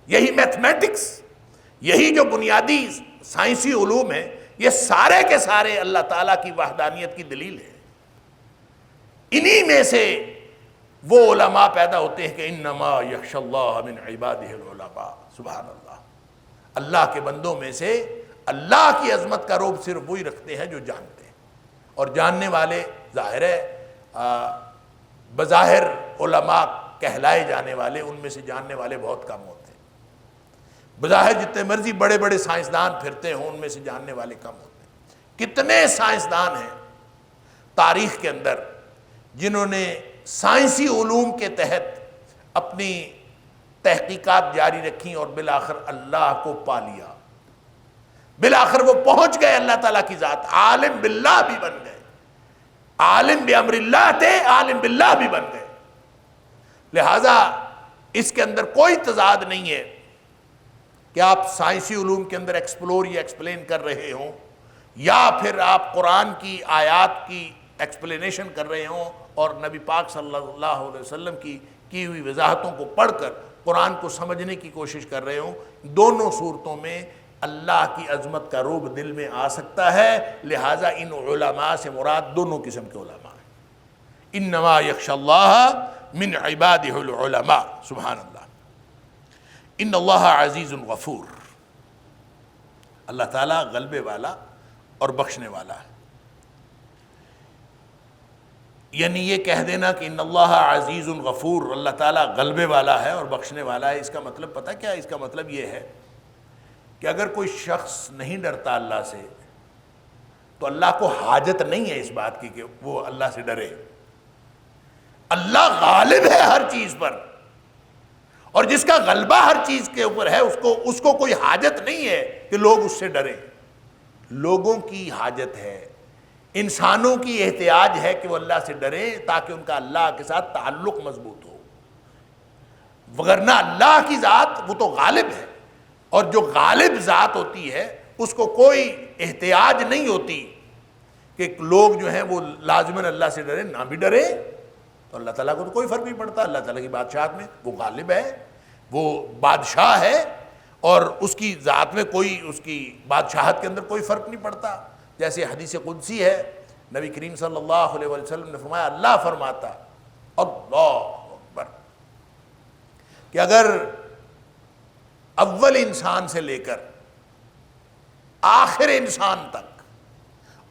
یہی میتھمیٹکس، یہی جو بنیادی سائنسی علوم ہیں، یہ سارے کے سارے اللہ تعالیٰ کی وحدانیت کی دلیل ہے۔ انہی میں سے وہ علماء پیدا ہوتے ہیں کہ انما یخشی اللہ من عبادہ العلماء، سبحان اللہ، اللہ کے بندوں میں سے اللہ کی عظمت کا رعب صرف وہی رکھتے ہیں جو جانتے ہیں، اور جاننے والے ظاہر ہے بظاہر علماء کہلائے جانے والے، ان میں سے جاننے والے بہت کم ہوتے ہیں۔ بظاہر جتنے مرضی بڑے بڑے سائنسدان پھرتے ہوں، ان میں سے جاننے والے کم ہوتے ہیں۔ کتنے سائنسدان ہیں تاریخ کے اندر جنہوں نے سائنسی علوم کے تحت اپنی تحقیقات جاری رکھیں اور بالآخر اللہ کو پا لیا، بالآخر وہ پہنچ گئے اللہ تعالیٰ کی ذات، عالم باللہ بھی بن گئے، عالم بامر اللہ تھے، عالم باللہ بھی بن گئے۔ لہٰذا اس کے اندر کوئی تضاد نہیں ہے کہ آپ سائنسی علوم کے اندر ایکسپلور یا ایکسپلین کر رہے ہوں، یا پھر آپ قرآن کی آیات کی ایکسپلینیشن کر رہے ہوں اور نبی پاک صلی اللہ علیہ وسلم کی ہوئی وضاحتوں کو پڑھ کر قرآن کو سمجھنے کی کوشش کر رہے ہوں، دونوں صورتوں میں اللہ کی عظمت کا رعب دل میں آ سکتا ہے۔ لہٰذا ان علماء سے مراد دونوں قسم کے علماء ہیں۔ انما یخشی اللہ من عبادہ العلماء، سبحان اللہ۔ ان اللہ عزیز غفور، اللہ تعالیٰ غلبے والا اور بخشنے والا ہے۔ یعنی یہ کہہ دینا کہ ان اللہ عزیز غفور، اللہ تعالیٰ غلبے والا ہے اور بخشنے والا ہے، اس کا مطلب پتہ کیا ہے؟ اس کا مطلب یہ ہے کہ اگر کوئی شخص نہیں ڈرتا اللہ سے تو اللہ کو حاجت نہیں ہے اس بات کی کہ وہ اللہ سے ڈرے۔ اللہ غالب ہے ہر چیز پر، اور جس کا غلبہ ہر چیز کے اوپر ہے اس کو کوئی حاجت نہیں ہے کہ لوگ اس سے ڈریں۔ لوگوں کی حاجت ہے، انسانوں کی احتیاج ہے کہ وہ اللہ سے ڈریں تاکہ ان کا اللہ کے ساتھ تعلق مضبوط ہو، وگرنہ اللہ کی ذات وہ تو غالب ہے، اور جو غالب ذات ہوتی ہے اس کو کوئی احتیاج نہیں ہوتی کہ لوگ جو ہیں وہ لازماً اللہ سے ڈریں، نہ بھی ڈریں تو اللہ تعالیٰ کو تو کوئی فرق نہیں پڑتا۔ اللہ تعالیٰ کی بادشاہت میں وہ غالب ہے، وہ بادشاہ ہے، اور اس کی ذات میں کوئی، اس کی بادشاہت کے اندر کوئی فرق نہیں پڑتا۔ جیسے حدیث قدسی ہے، نبی کریم صلی اللہ علیہ وسلم نے فرمایا، اللہ فرماتا، اللہ اکبر، کہ اگر اول انسان سے لے کر آخر انسان تک،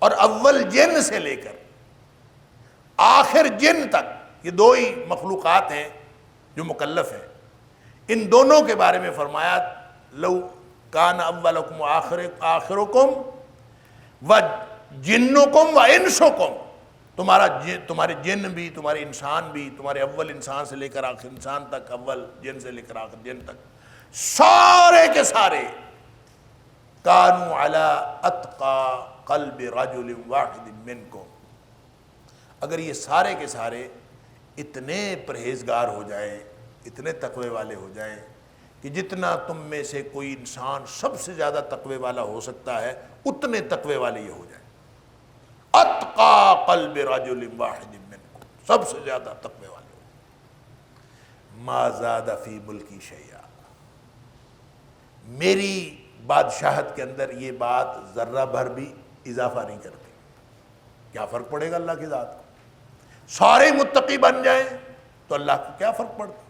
اور اول جن سے لے کر آخر جن تک، یہ دو ہی مخلوقات ہیں جو مکلف ہیں، ان دونوں کے بارے میں فرمایا، لو کان اولکم و آخرکم و جنکم و انسکم، تمہارے جن بھی، تمہارے انسان بھی، تمہارے اول انسان سے لے کر آخر انسان تک، اول جن سے لے کر آخر جن تک، سارے کے سارے کانوا علی اتقى قلب رجل واحد منکم، اگر یہ سارے کے سارے اتنے پرہیزگار ہو جائیں، اتنے تقوی والے ہو جائیں کہ جتنا تم میں سے کوئی انسان سب سے زیادہ تقوی والا ہو سکتا ہے، اتنے تقوی والے یہ ہو جائیں، اتقى قلب رجل واحد منکم، سب سے زیادہ تقوی والے ہو، ما زاد فی ملکی شیئا، میری بادشاہت کے اندر یہ بات ذرہ بھر بھی اضافہ نہیں کرتی۔ کیا فرق پڑے گا اللہ کی ذات کو؟ سارے متقی بن جائیں تو اللہ کو کیا فرق پڑتا؟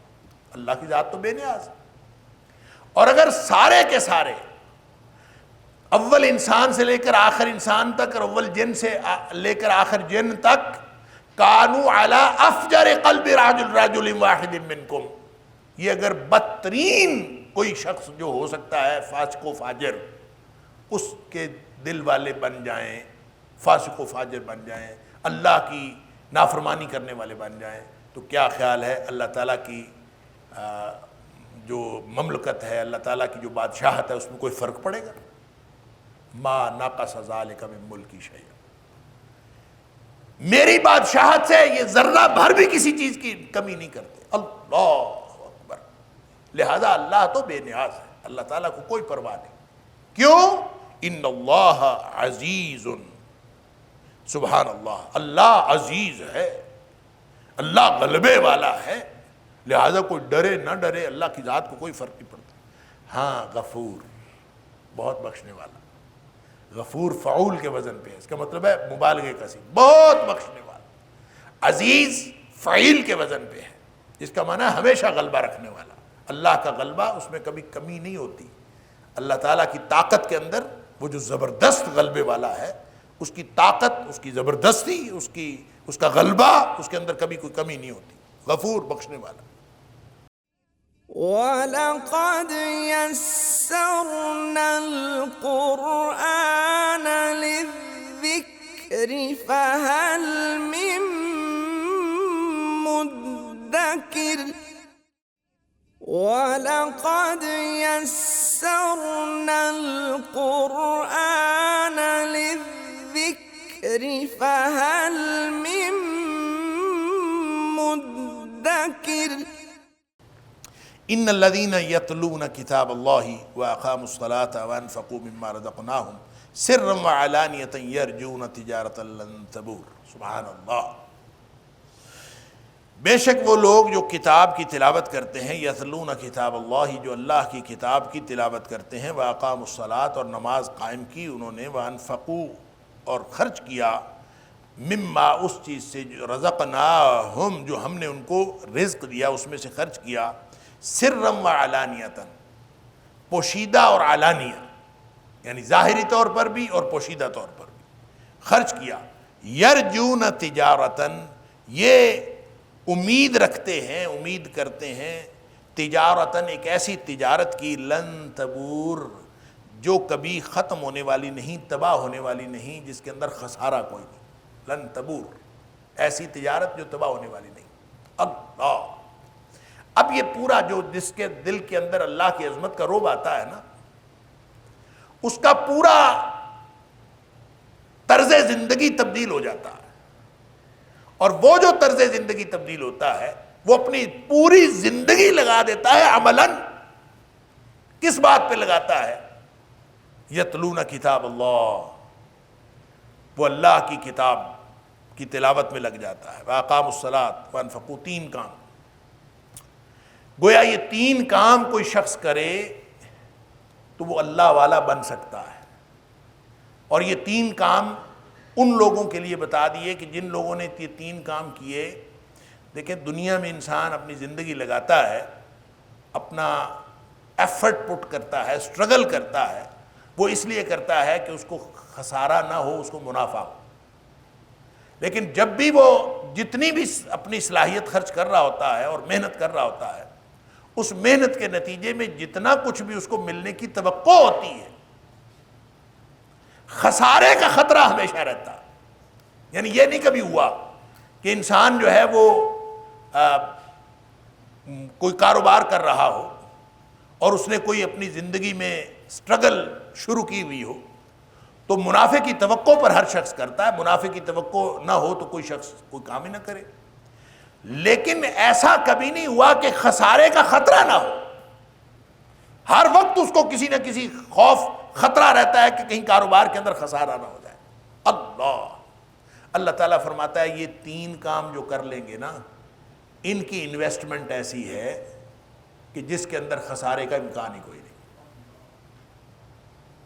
اللہ کی ذات تو بے نیاز ہے۔ اور اگر سارے کے سارے اول انسان سے لے کر آخر انسان تک، اور اول جن سے لے کر آخر جن تک، کانوا علی افجر قلب رجل واحد منکم، یہ اگر بدترین کوئی شخص جو ہو سکتا ہے، فاسق و فاجر، اس کے دل والے بن جائیں، فاسق و فاجر بن جائیں، اللہ کی نافرمانی کرنے والے بن جائیں، تو کیا خیال ہے اللہ تعالیٰ کی جو مملکت ہے، اللہ تعالیٰ کی جو بادشاہت ہے، اس میں کوئی فرق پڑے گا؟ ما نقص ذلک من ملکی شیئا، میری بادشاہت سے یہ ذرہ بھر بھی کسی چیز کی کمی نہیں کرتے. اللہ اکبر. لہذا اللہ تو بے نیاز ہے، اللہ تعالیٰ کو کوئی پرواہ نہیں. کیوں؟ ان اللہ عزیز. سبحان اللہ، اللہ عزیز ہے، اللہ غلبے والا ہے. لہذا کوئی ڈرے نہ ڈرے، اللہ کی ذات کو کوئی فرق نہیں پڑتا. ہاں غفور، بہت بخشنے والا. غفور فعول کے وزن پہ ہے، اس کا مطلب ہے مبالغے کا صیغہ، بہت بخشنے والا. عزیز فعیل کے وزن پہ ہے، جس کا معنی ہے ہمیشہ غلبہ رکھنے والا. اللہ کا غلبہ، اس میں کبھی کمی نہیں ہوتی. اللہ تعالیٰ کی طاقت کے اندر وہ جو زبردست غلبے والا ہے، اس کی طاقت، اس کی زبردستی، اس کا غلبہ، اس کے اندر کبھی کوئی کمی نہیں ہوتی. غفور، بخشنے والا. وَلَقَدْ يَسَّرْنَا الْقُرْآنَ لِلذِّكْرِ فَهَلْ مِن مُّدَّكِرٍ وَلَقَدْ يَسَّرْنَا الْقُرْآنَ لِلذِّكْرِ فَهَلْ مِن مُّدَّكِرٍ. ان الذين يتلون كتاب الله واقاموا الصلاه وانفقوا مما رزقناهم سرا وعلانية يرجون تجارة لن تبور. سبحان اللہ. بے شک وہ لوگ جو کتاب کی تلاوت کرتے ہیں، یتلون کتاب اللہ، جو اللہ کی کتاب کی تلاوت کرتے ہیں، واقاموا الصلاة، اور نماز قائم کی انہوں نے، وانفقوا، اور خرچ کیا، مما، اس چیز سے، رزقناہم، جو ہم نے ان کو رزق دیا، اس میں سے خرچ کیا، سرا و علانیتاً، پوشیدہ اور علانیہ، یعنی ظاہری طور پر بھی اور پوشیدہ طور پر بھی خرچ کیا. یرجون تجارتاً، یہ امید رکھتے ہیں، امید کرتے ہیں، تجارتاً، ایک ایسی تجارت کی، لن تبور، جو کبھی ختم ہونے والی نہیں، تباہ ہونے والی نہیں، جس کے اندر خسارہ کوئی نہیں. لن تبور، ایسی تجارت جو تباہ ہونے والی نہیں. اللہ. اب یہ پورا جو جس کے دل کے اندر اللہ کی عظمت کا رعب آتا ہے نا، اس کا پورا طرز زندگی تبدیل ہو جاتا ہے. اور وہ جو طرز زندگی تبدیل ہوتا ہے، وہ اپنی پوری زندگی لگا دیتا ہے عملاً. کس بات پہ لگاتا ہے؟ یتلون کتاب اللہ، وہ اللہ کی کتاب کی تلاوت میں لگ جاتا ہے. واقاموا الصلاۃ وانفقوا، 3 کام. گویا یہ 3 کام کوئی شخص کرے تو وہ اللہ والا بن سکتا ہے. اور یہ 3 کام ان لوگوں کے لیے بتا دیے کہ جن لوگوں نے یہ 3 کام کیے. دیکھیں، دنیا میں انسان اپنی زندگی لگاتا ہے، اپنا ایفرٹ پٹ کرتا ہے، سٹرگل کرتا ہے. وہ اس لیے کرتا ہے کہ اس کو خسارہ نہ ہو، اس کو منافع ہو. لیکن جب بھی وہ جتنی بھی اپنی صلاحیت خرچ کر رہا ہوتا ہے اور محنت کر رہا ہوتا ہے، اس محنت کے نتیجے میں جتنا کچھ بھی اس کو ملنے کی توقع ہوتی ہے، خسارے کا خطرہ ہمیشہ رہتا ہے. یعنی یہ نہیں کبھی ہوا کہ انسان جو ہے وہ کوئی کاروبار کر رہا ہو اور اس نے کوئی اپنی زندگی میں سٹرگل شروع کی ہوئی ہو، تو منافع کی توقع پر ہر شخص کرتا ہے. منافع کی توقع نہ ہو تو کوئی شخص کوئی کام ہی نہ کرے. لیکن ایسا کبھی نہیں ہوا کہ خسارے کا خطرہ نہ ہو. ہر وقت اس کو کسی نہ کسی خوف، خطرہ رہتا ہے کہ کہیں کاروبار کے اندر خسارہ نہ ہو جائے. اللہ تعالیٰ فرماتا ہے یہ 3 کام جو کر لیں گے نا، ان کی انویسٹمنٹ ایسی ہے کہ جس کے اندر خسارے کا امکان ہی کوئی نہیں.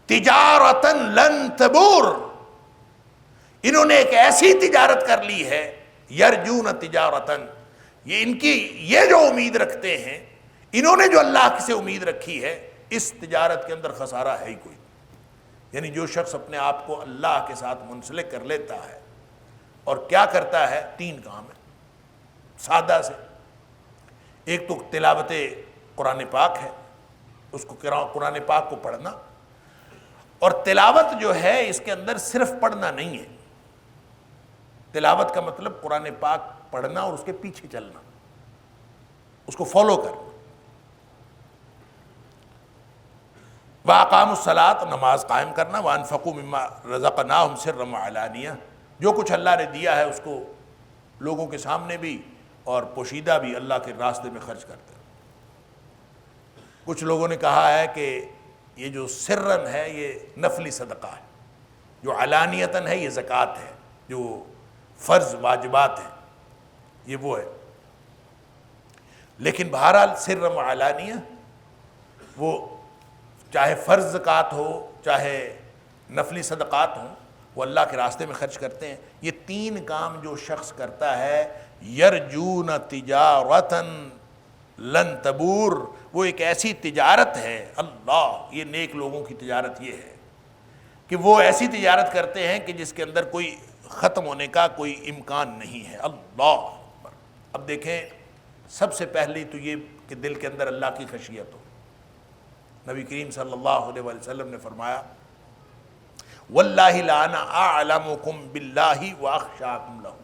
تجارتاً لن تبور، انہوں نے ایک ایسی تجارت کر لی ہے. یرجون تجارتاً، یہ ان کی یہ جو امید رکھتے ہیں، انہوں نے جو اللہ سے امید رکھی ہے، اس تجارت کے اندر خسارہ ہے ہی کوئی. یعنی جو شخص اپنے آپ کو اللہ کے ساتھ منسلک کر لیتا ہے اور کیا کرتا ہے، 3 کام ہے سادہ سے. ایک تو تلاوت قرآن پاک ہے، اس کو قرآن پاک کو پڑھنا. اور تلاوت جو ہے اس کے اندر صرف پڑھنا نہیں ہے. تلاوت کا مطلب قرآن پاک پڑھنا اور اس کے پیچھے چلنا، اس کو فالو کرنا. وَأَقَامُوا الصَّلَاةَ، نماز قائم کرنا. وَأَنفَقُوا مِمَّا رَزَقْنَاهُمْ سِرًّا وَعَلَانِيَةً، جو کچھ اللہ نے دیا ہے اس کو لوگوں کے سامنے بھی اور پوشیدہ بھی اللہ کے راستے میں خرچ کرتے رہو۔ کچھ لوگوں نے کہا ہے کہ یہ جو سرن ہے یہ نفلی صدقہ ہے، جو علانیتاً ہے یہ زکوٰۃ ہے، جو فرض واجبات ہیں یہ وہ ہے۔ لیکن بہرحال سر و علانیہ وہ چاہے فرض زکوٰۃ ہو چاہے نفلی صدقات ہوں وہ اللہ کے راستے میں خرچ کرتے ہیں۔ یہ تین کام جو شخص کرتا ہے یرجون تجارتا لن تبور، وہ ایک ایسی تجارت ہے، اللہ، یہ نیک لوگوں کی تجارت یہ ہے کہ وہ ایسی تجارت کرتے ہیں کہ جس کے اندر کوئی ختم ہونے کا کوئی امکان نہیں ہے۔ اللہ اکبر۔ اب دیکھیں، سب سے پہلی تو یہ کہ دل کے اندر اللہ کی خشیت ہو۔ نبی کریم صلی اللہ علیہ وسلم نے فرمایا واللہ لانا اعلمکم باللہ واخشاکم لہ۔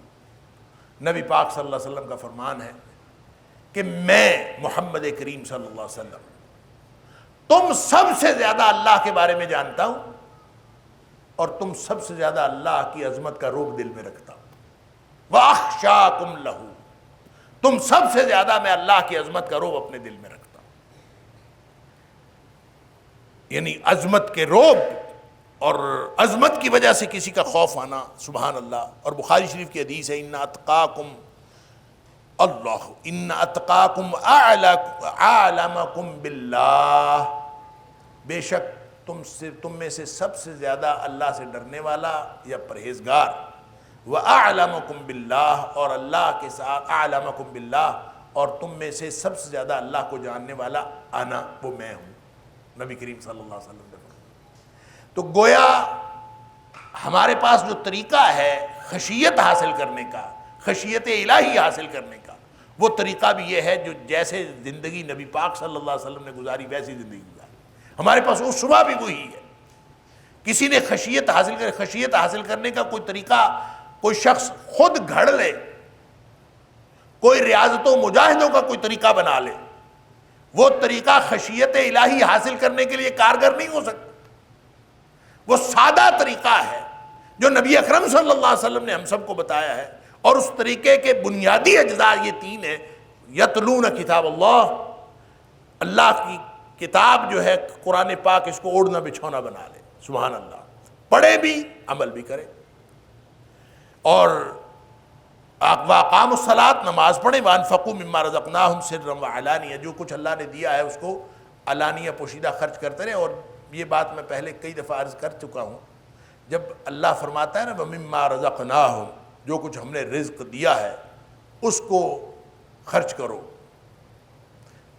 نبی پاک صلی اللہ علیہ وسلم کا فرمان ہے کہ میں محمد کریم صلی اللہ علیہ وسلم تم سب سے زیادہ اللہ کے بارے میں جانتا ہوں اور تم سب سے زیادہ اللہ کی عظمت کا رعب دل میں رکھتا ہوں۔ وَأَخْشَاكُمْ لَهُ، تم سب سے زیادہ میں اللہ کی عظمت کا رعب اپنے دل میں رکھتا ہوں۔ یعنی عظمت کے رعب اور عظمت کی وجہ سے کسی کا خوف آنا، سبحان اللہ۔ اور بخاری شریف کی حدیث ہے ان اتقاکم اللہ ان اتقاکم اعلمکم باللہ، بے شک تم میں سے سب سے زیادہ اللہ سے ڈرنے والا یا پرہیزگار، وَأَعْلَمُكُمْ بِاللَّهِ، اور اللہ کے ساتھ أَعْلَمَكُمْ بِاللَّهِ، اور تم میں سے سب سے زیادہ اللہ کو جاننے والا انا، وہ میں ہوں، نبی کریم صلی اللہ علیہ وسلم نے فرمایا۔ تو گویا ہمارے پاس جو طریقہ ہے خشیت حاصل کرنے کا، خشیت الہی حاصل کرنے کا، وہ طریقہ بھی یہ ہے جو جیسے زندگی نبی پاک صلی اللہ علیہ وسلم نے گزاری ویسی زندگی گزاری۔ ہمارے پاس اس صبح بھی وہی ہے۔ کسی نے خشیت حاصل کرنے کا کوئی طریقہ کوئی شخص خود گھڑ لے، کوئی ریاضتوں مجاہدوں کا کوئی طریقہ بنا لے، وہ طریقہ خشیت الہی حاصل کرنے کے لیے کارگر نہیں ہو سکتا۔ وہ سادہ طریقہ ہے جو نبی اکرم صلی اللہ علیہ وسلم نے ہم سب کو بتایا ہے، اور اس طریقے کے بنیادی اجزاء یہ تین ہیں۔ یتلون کتاب اللہ، اللہ کی کتاب جو ہے قرآن پاک، اس کو اوڑھنا بچھونا بنا لے، سبحان اللہ، پڑھے بھی عمل بھی کرے، اور واقام الصلاۃ، نماز پڑھیں، وانفقوا مما رزقناہم سرا وعلانیہ، جو کچھ اللہ نے دیا ہے اس کو علانیہ پوشیدہ خرچ کرتے رہے۔ اور یہ بات میں پہلے کئی دفعہ عرض کر چکا ہوں، جب اللہ فرماتا ہے نا وَمِمَّا رَزَقْنَاهُمْ، جو کچھ ہم نے رزق دیا ہے اس کو خرچ کرو،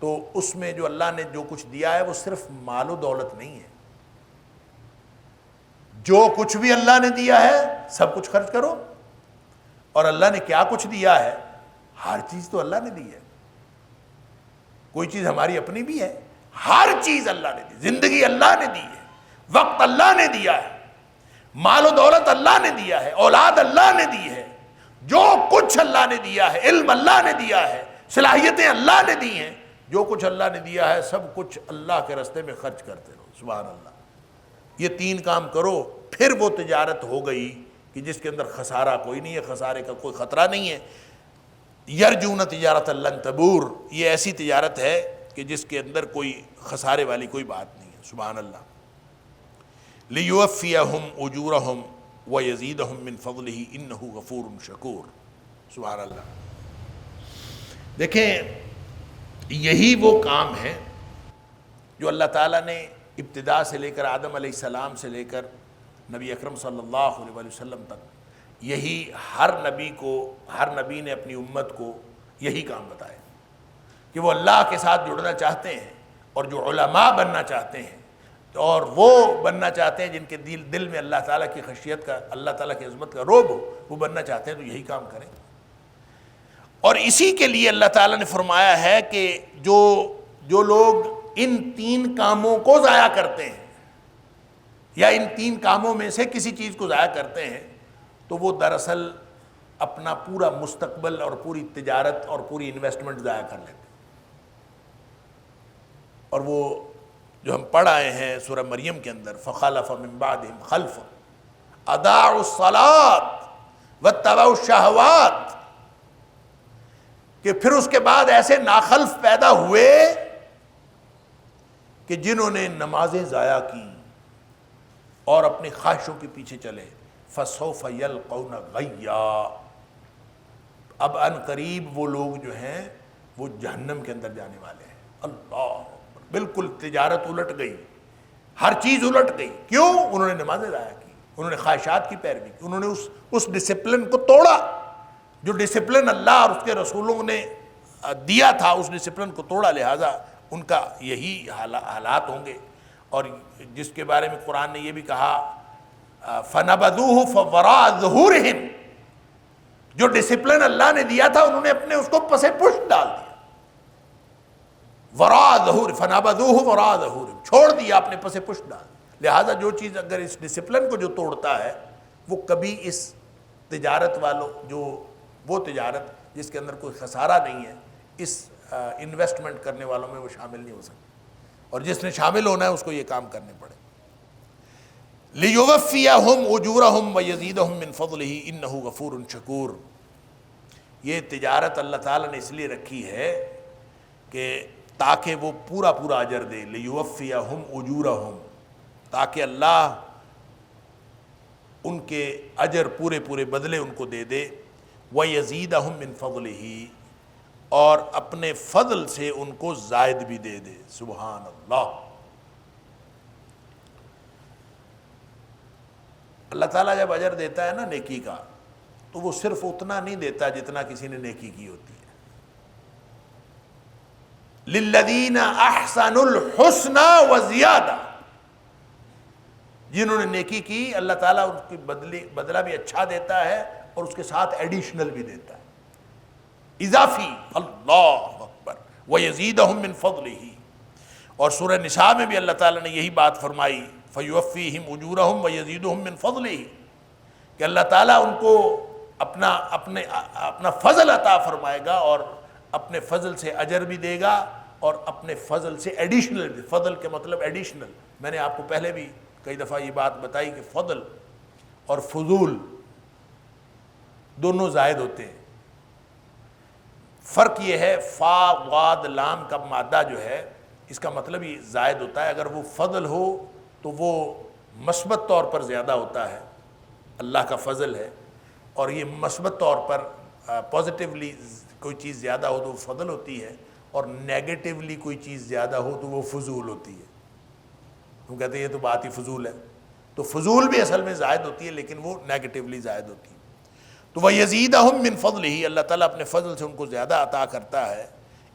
تو اس میں جو اللہ نے جو کچھ دیا ہے وہ صرف مال و دولت نہیں ہے، جو کچھ بھی اللہ نے دیا ہے سب کچھ خرچ کرو۔ اور اللہ نے کیا کچھ دیا ہے؟ ہر چیز تو اللہ نے دی ہے، کوئی چیز ہماری اپنی بھی ہے، ہر چیز اللہ نے دی، زندگی اللہ نے دی ہے، وقت اللہ نے دیا ہے، مال و دولت اللہ نے دیا ہے، اولاد اللہ نے دی ہے، جو کچھ اللہ نے دیا ہے، علم اللہ نے دیا ہے، صلاحیتیں اللہ نے دی ہیں، جو کچھ اللہ نے دیا ہے سب کچھ اللہ کے راستے میں خرچ کرتے رہو، سبحان اللہ۔ یہ تین کام کرو، پھر وہ تجارت ہو گئی کہ جس کے اندر خسارہ کوئی نہیں ہے، خسارے کا کوئی خطرہ نہیں ہے۔ یرجون تجارت لن تبور، یہ ایسی تجارت ہے کہ جس کے اندر کوئی خسارے والی کوئی بات نہیں ہے، سبحان اللہ۔ لیوفیہم اجورہم ویزیدہم من فضلہ انہ غفور شکور، سبحان اللہ۔ دیکھیں، یہی وہ کام ہے جو اللہ تعالیٰ نے ابتدا سے لے کر آدم علیہ السلام سے لے کر نبی اکرم صلی اللہ علیہ وسلم تک، یہی ہر نبی نے اپنی امت کو یہی کام بتایا کہ وہ اللہ کے ساتھ جڑنا چاہتے ہیں، اور جو علماء بننا چاہتے ہیں اور وہ بننا چاہتے ہیں جن کے دل میں اللہ تعالیٰ کی خشیت کا، اللہ تعالیٰ کی عظمت کا رعب ہو، وہ بننا چاہتے ہیں تو یہی کام کریں۔ اور اسی کے لیے اللہ تعالیٰ نے فرمایا ہے کہ جو لوگ ان تین کاموں کو ضائع کرتے ہیں یا ان تین کاموں میں سے کسی چیز کو ضائع کرتے ہیں تو وہ دراصل اپنا پورا مستقبل اور پوری تجارت اور پوری انویسٹمنٹ ضائع کر لیتے ہیں۔ اور وہ جو ہم پڑھ آئے ہیں سورہ مریم کے اندر، فَخَلَفَ مِن بَعْدِهِمْ خَلْفٌ أَضَاعُوا الصَّلَاةَ واتبعوا الشہوات، کہ پھر اس کے بعد ایسے ناخلف پیدا ہوئے کہ جنہوں نے نمازیں ضائع کی اور اپنی خواہشوں کے پیچھے چلے. فَسَوْفَ يَلْقَوْنَ غَيًّا، اب ان قریب وہ لوگ جو ہیں وہ جہنم کے اندر جانے والے ہیں. اللہ، بالکل تجارت الٹ گئی، ہر چیز الٹ گئی. کیوں؟ انہوں نے نمازیں ضائع کی، انہوں نے خواہشات کی پیروی کی، انہوں نے اس ڈسپلن کو توڑا جو ڈسپلن اللہ اور اس کے رسولوں نے دیا تھا، اس ڈسپلن کو توڑا. لہٰذا ان کا یہی حالات ہوں گے. اور جس کے بارے میں قرآن نے یہ بھی کہا فَنَبَذُوهُ فَوَرَاءَ ظُهُورِهِمْ، جو ڈسپلن اللہ نے دیا تھا انہوں نے اپنے اس کو پس پشت ڈال دیا. وراء ظہور، فَنَبَذُوهُ وَرَاءَ ظُهُورِهِمْ، چھوڑ دیا اپنے پس پشت ڈال. لہٰذا جو چیز اگر اس ڈسپلن کو جو توڑتا ہے وہ کبھی اس تجارت والوں، جو وہ تجارت جس کے اندر کوئی خسارہ نہیں ہے، اس انویسٹمنٹ کرنے والوں میں وہ شامل نہیں ہو سکتا. اور جس نے شامل ہونا ہے اس کو یہ کام کرنے پڑے. لِيُوَفِّيَهُمْ أُجُورَهُمْ وَيَزِيدَهُمْ مِنْ فَضْلِهِ إِنَّهُ غَفُورٌ شَكُورٌ. یہ تجارت اللہ تعالیٰ نے اس لیے رکھی ہے کہ تاکہ وہ پورا پورا اجر دے. لِيُوَفِّيَهُمْ أُجُورَهُمْ، تاکہ اللہ ان کے اجر پورے پورے بدلے ان کو دے دے. وَيَزِيدَهُمْ مِنْ فَضْلِهِ، اور اپنے فضل سے ان کو زائد بھی دے دے. سبحان اللہ. اللہ تعالیٰ جب اجر دیتا ہے نا نیکی کا، تو وہ صرف اتنا نہیں دیتا جتنا کسی نے نیکی کی ہوتی ہے. لِلَّذِينَ أَحْسَنُوا الْحُسْنَى وَزِيَادَةٌ، جنہوں نے نیکی کی اللہ تعالیٰ اس کی بدلہ بھی اچھا دیتا ہے اور اس کے ساتھ ایڈیشنل بھی دیتا ہے، اضافی. اللہ اکبر. وَيَزِيدَهُمْ مِنْ فَضْلِهِ. اور سورہ نساء میں بھی اللہ تعالیٰ نے یہی بات فرمائی فَيُوَفِّيهِمْ أُجُورَهُمْ وَيَزِيدُهُمْ مِنْ فَضْلِهِ، کہ اللہ تعالیٰ ان کو اپنا فضل عطا فرمائے گا اور اپنے فضل سے اجر بھی دے گا اور اپنے فضل سے ایڈیشنل بھی. فضل کے مطلب ایڈیشنل. میں نے آپ کو پہلے بھی کئی دفعہ یہ بات بتائی کہ فضل اور فضول دونوں زائد ہوتے ہیں. فرق یہ ہے فا غاد لام کا مادہ جو ہے اس کا مطلب یہ زائد ہوتا ہے. اگر وہ فضل ہو تو وہ مثبت طور پر زیادہ ہوتا ہے، اللہ کا فضل ہے. اور یہ مثبت طور پر پازیٹیولی کوئی چیز زیادہ ہو تو وہ فضل ہوتی ہے، اور نیگیٹیولی کوئی چیز زیادہ ہو تو وہ فضول ہوتی ہے. ہم کہتے ہیں یہ تو بات ہی فضول ہے. تو فضول بھی اصل میں زائد ہوتی ہے لیکن وہ نیگیٹیولی زائد ہوتی ہے. تو وَيَزِيدَهُمْ مِنْ فَضْلِهِ، اللہ تعالیٰ اپنے فضل سے ان کو زیادہ عطا کرتا ہے.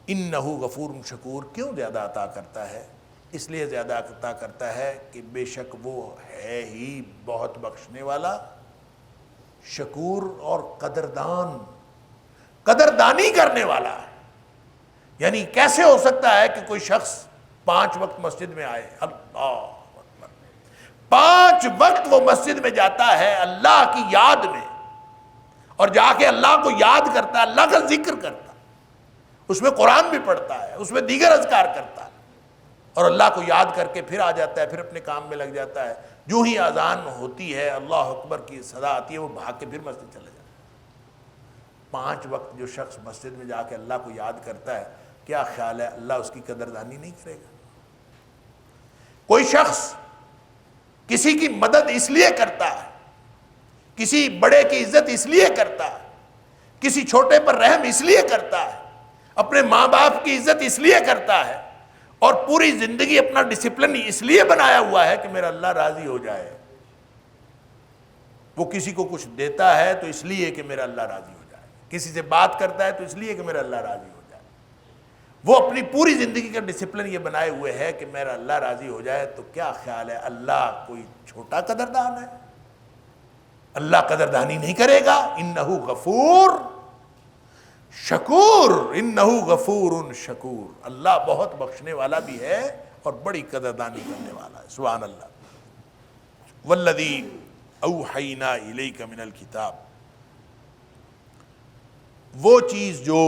إِنَّهُ غَفُورٌ شَكُورٌ. کیوں زیادہ عطا کرتا ہے؟ اس لیے زیادہ عطا کرتا ہے کہ بے شک وہ ہے ہی بہت بخشنے والا، شکور اور قدردانی کرنے والا ہے. یعنی کیسے ہو سکتا ہے کہ کوئی شخص 5 وقت مسجد میں آئے؟ اللہ اکبر. 5 وقت وہ مسجد میں جاتا ہے اللہ کی یاد میں، اور جا کے اللہ کو یاد کرتا ہے، اللہ کا ذکر کرتا ہے، اس میں قرآن بھی پڑھتا ہے، اس میں دیگر اذکار کرتا ہے، اور اللہ کو یاد کر کے پھر آ جاتا ہے، پھر اپنے کام میں لگ جاتا ہے. جو ہی اذان ہوتی ہے اللہ اکبر کی صدا آتی ہے وہ بھاگ کے پھر مسجد چلا جاتا ہے. 5 وقت جو شخص مسجد میں جا کے اللہ کو یاد کرتا ہے، کیا خیال ہے اللہ اس کی قدردانی نہیں کرے گا؟ کوئی شخص کسی کی مدد اس لیے کرتا ہے، کسی بڑے کی عزت اس لیے کرتا ہے، کسی چھوٹے پر رحم اس لیے کرتا ہے، اپنے ماں باپ کی عزت اس لیے کرتا ہے، اور پوری زندگی اپنا ڈسپلن اس لیے بنایا ہوا ہے کہ میرا اللہ راضی ہو جائے. وہ کسی کو کچھ دیتا ہے تو اس لیے کہ میرا اللہ راضی ہو جائے، کسی سے بات کرتا ہے تو اس لیے کہ میرا اللہ راضی ہو جائے. وہ اپنی پوری زندگی کا ڈسپلن یہ بنائے ہوئے ہے کہ میرا اللہ راضی ہو جائے. تو کیا خیال ہے اللہ کوئی چھوٹا قدردان ہے؟ اللہ قدردانی نہیں کرے گا. انہو غفور شکور، انہو غفور شکور. اللہ بہت بخشنے والا بھی ہے اور بڑی قدردانی کرنے والا ہے. سبحان اللہ. والذی اوحینا الیک من الکتاب، وہ چیز جو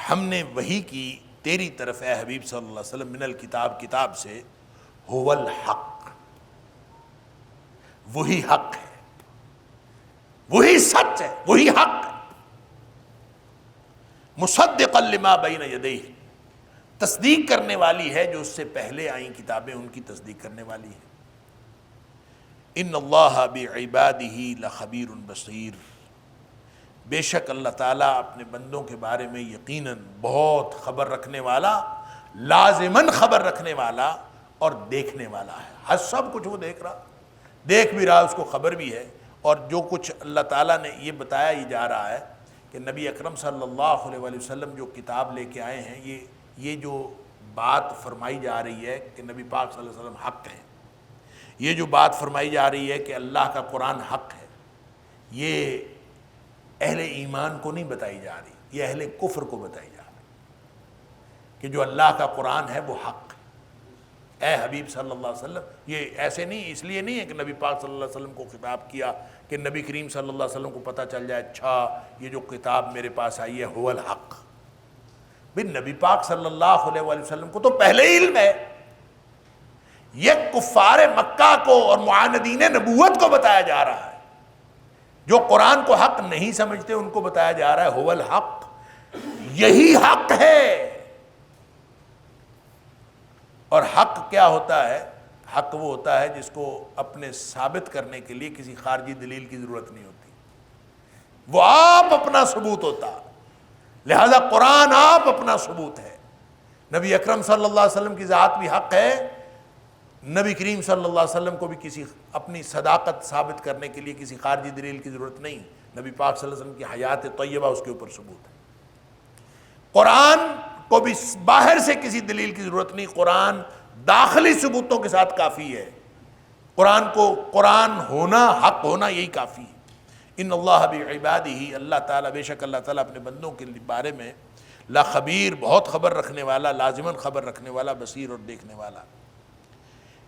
ہم نے وحی کی تیری طرف اے حبیب صلی اللہ علیہ وسلم، من الکتاب، کتاب سے، هو الحق، وہی حق ہے. وہی سچ ہے، وہی حق ہے۔ مصدقا لما بین یدیہ، تصدیق کرنے والی ہے جو اس سے پہلے آئیں کتابیں، ان کی تصدیق کرنے والی ہے۔ ان اللہ بعبادہ لخبیر بصیر، بے شک اللہ تعالیٰ اپنے بندوں کے بارے میں یقیناً بہت خبر رکھنے والا، لازماً خبر رکھنے والا اور دیکھنے والا ہے۔ ہر سب کچھ وہ دیکھ رہا، دیکھ بھی رہا، اس کو خبر بھی ہے۔ اور جو کچھ اللہ تعالیٰ نے یہ بتایا ہی جا رہا ہے کہ نبی اکرم صلی اللہ علیہ وآلہ وسلم جو کتاب لے کے آئے ہیں، یہ جو بات فرمائی جا رہی ہے کہ نبی پاک صلی اللہ علیہ وسلم حق ہیں، یہ جو بات فرمائی جا رہی ہے کہ اللہ کا قرآن حق ہے، یہ اہل ایمان کو نہیں بتائی جا رہی، یہ اہل کفر کو بتائی جا رہی کہ جو اللہ کا قرآن ہے وہ حق ہے۔ اے حبیب صلی اللہ علیہ وسلم، یہ ایسے نہیں، اس لیے نہیں ہے کہ نبی پاک صلی اللہ علیہ وسلم کو خطاب کیا کہ نبی کریم صلی اللہ علیہ وسلم کو پتہ چل جائے اچھا یہ جو کتاب میرے پاس آئی ہے هو الحق۔ بھی نبی پاک صلی اللہ علیہ وآلہ وسلم کو تو پہلے ہی علم ہے، یہ کفار مکہ کو اور معاندین نبوت کو بتایا جا رہا ہے۔ جو قرآن کو حق نہیں سمجھتے ان کو بتایا جا رہا ہے هو الحق، یہی حق ہے۔ اور حق کیا ہوتا ہے؟ حق وہ ہوتا ہے جس کو اپنے ثابت کرنے کے لیے کسی خارجی دلیل کی ضرورت نہیں ہوتی، وہ آپ اپنا ثبوت ہوتا، لہذا قرآن آپ اپنا ثبوت ہے۔ نبی اکرم صلی اللہ علیہ وسلم کی ذات بھی حق ہے، نبی کریم صلی اللہ علیہ وسلم کو بھی کسی اپنی صداقت ثابت کرنے کے لیے کسی خارجی دلیل کی ضرورت نہیں، نبی پاک صلی اللہ علیہ وسلم کی حیات طیبہ اس کے اوپر ثبوت ہے۔ قرآن کو بھی باہر سے کسی دلیل کی ضرورت نہیں، قرآن داخلی ثبوتوں کے ساتھ کافی ہے، قرآن کو قرآن ہونا، حق ہونا یہی کافی ہے۔ ان اللہ بعبادہ، اللہ تعالیٰ بے شک اللہ تعالیٰ اپنے بندوں کے بارے میں لخبیر، بہت خبر رکھنے والا، لازماً خبر رکھنے والا، بصیر اور دیکھنے والا۔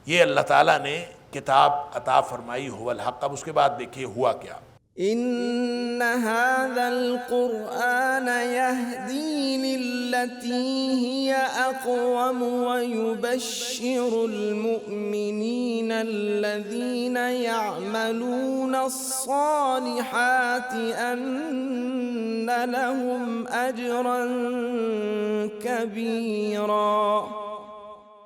یہ اللہ تعالیٰ نے کتاب عطا فرمائی هو الحق۔ اب اس کے بعد دیکھیے ہوا کیا۔ ان هذا القرآن يهدي للتي هي اقوم ويبشر المؤمنين الذين يعملون الصالحات ان لهم اجرا كبيرا۔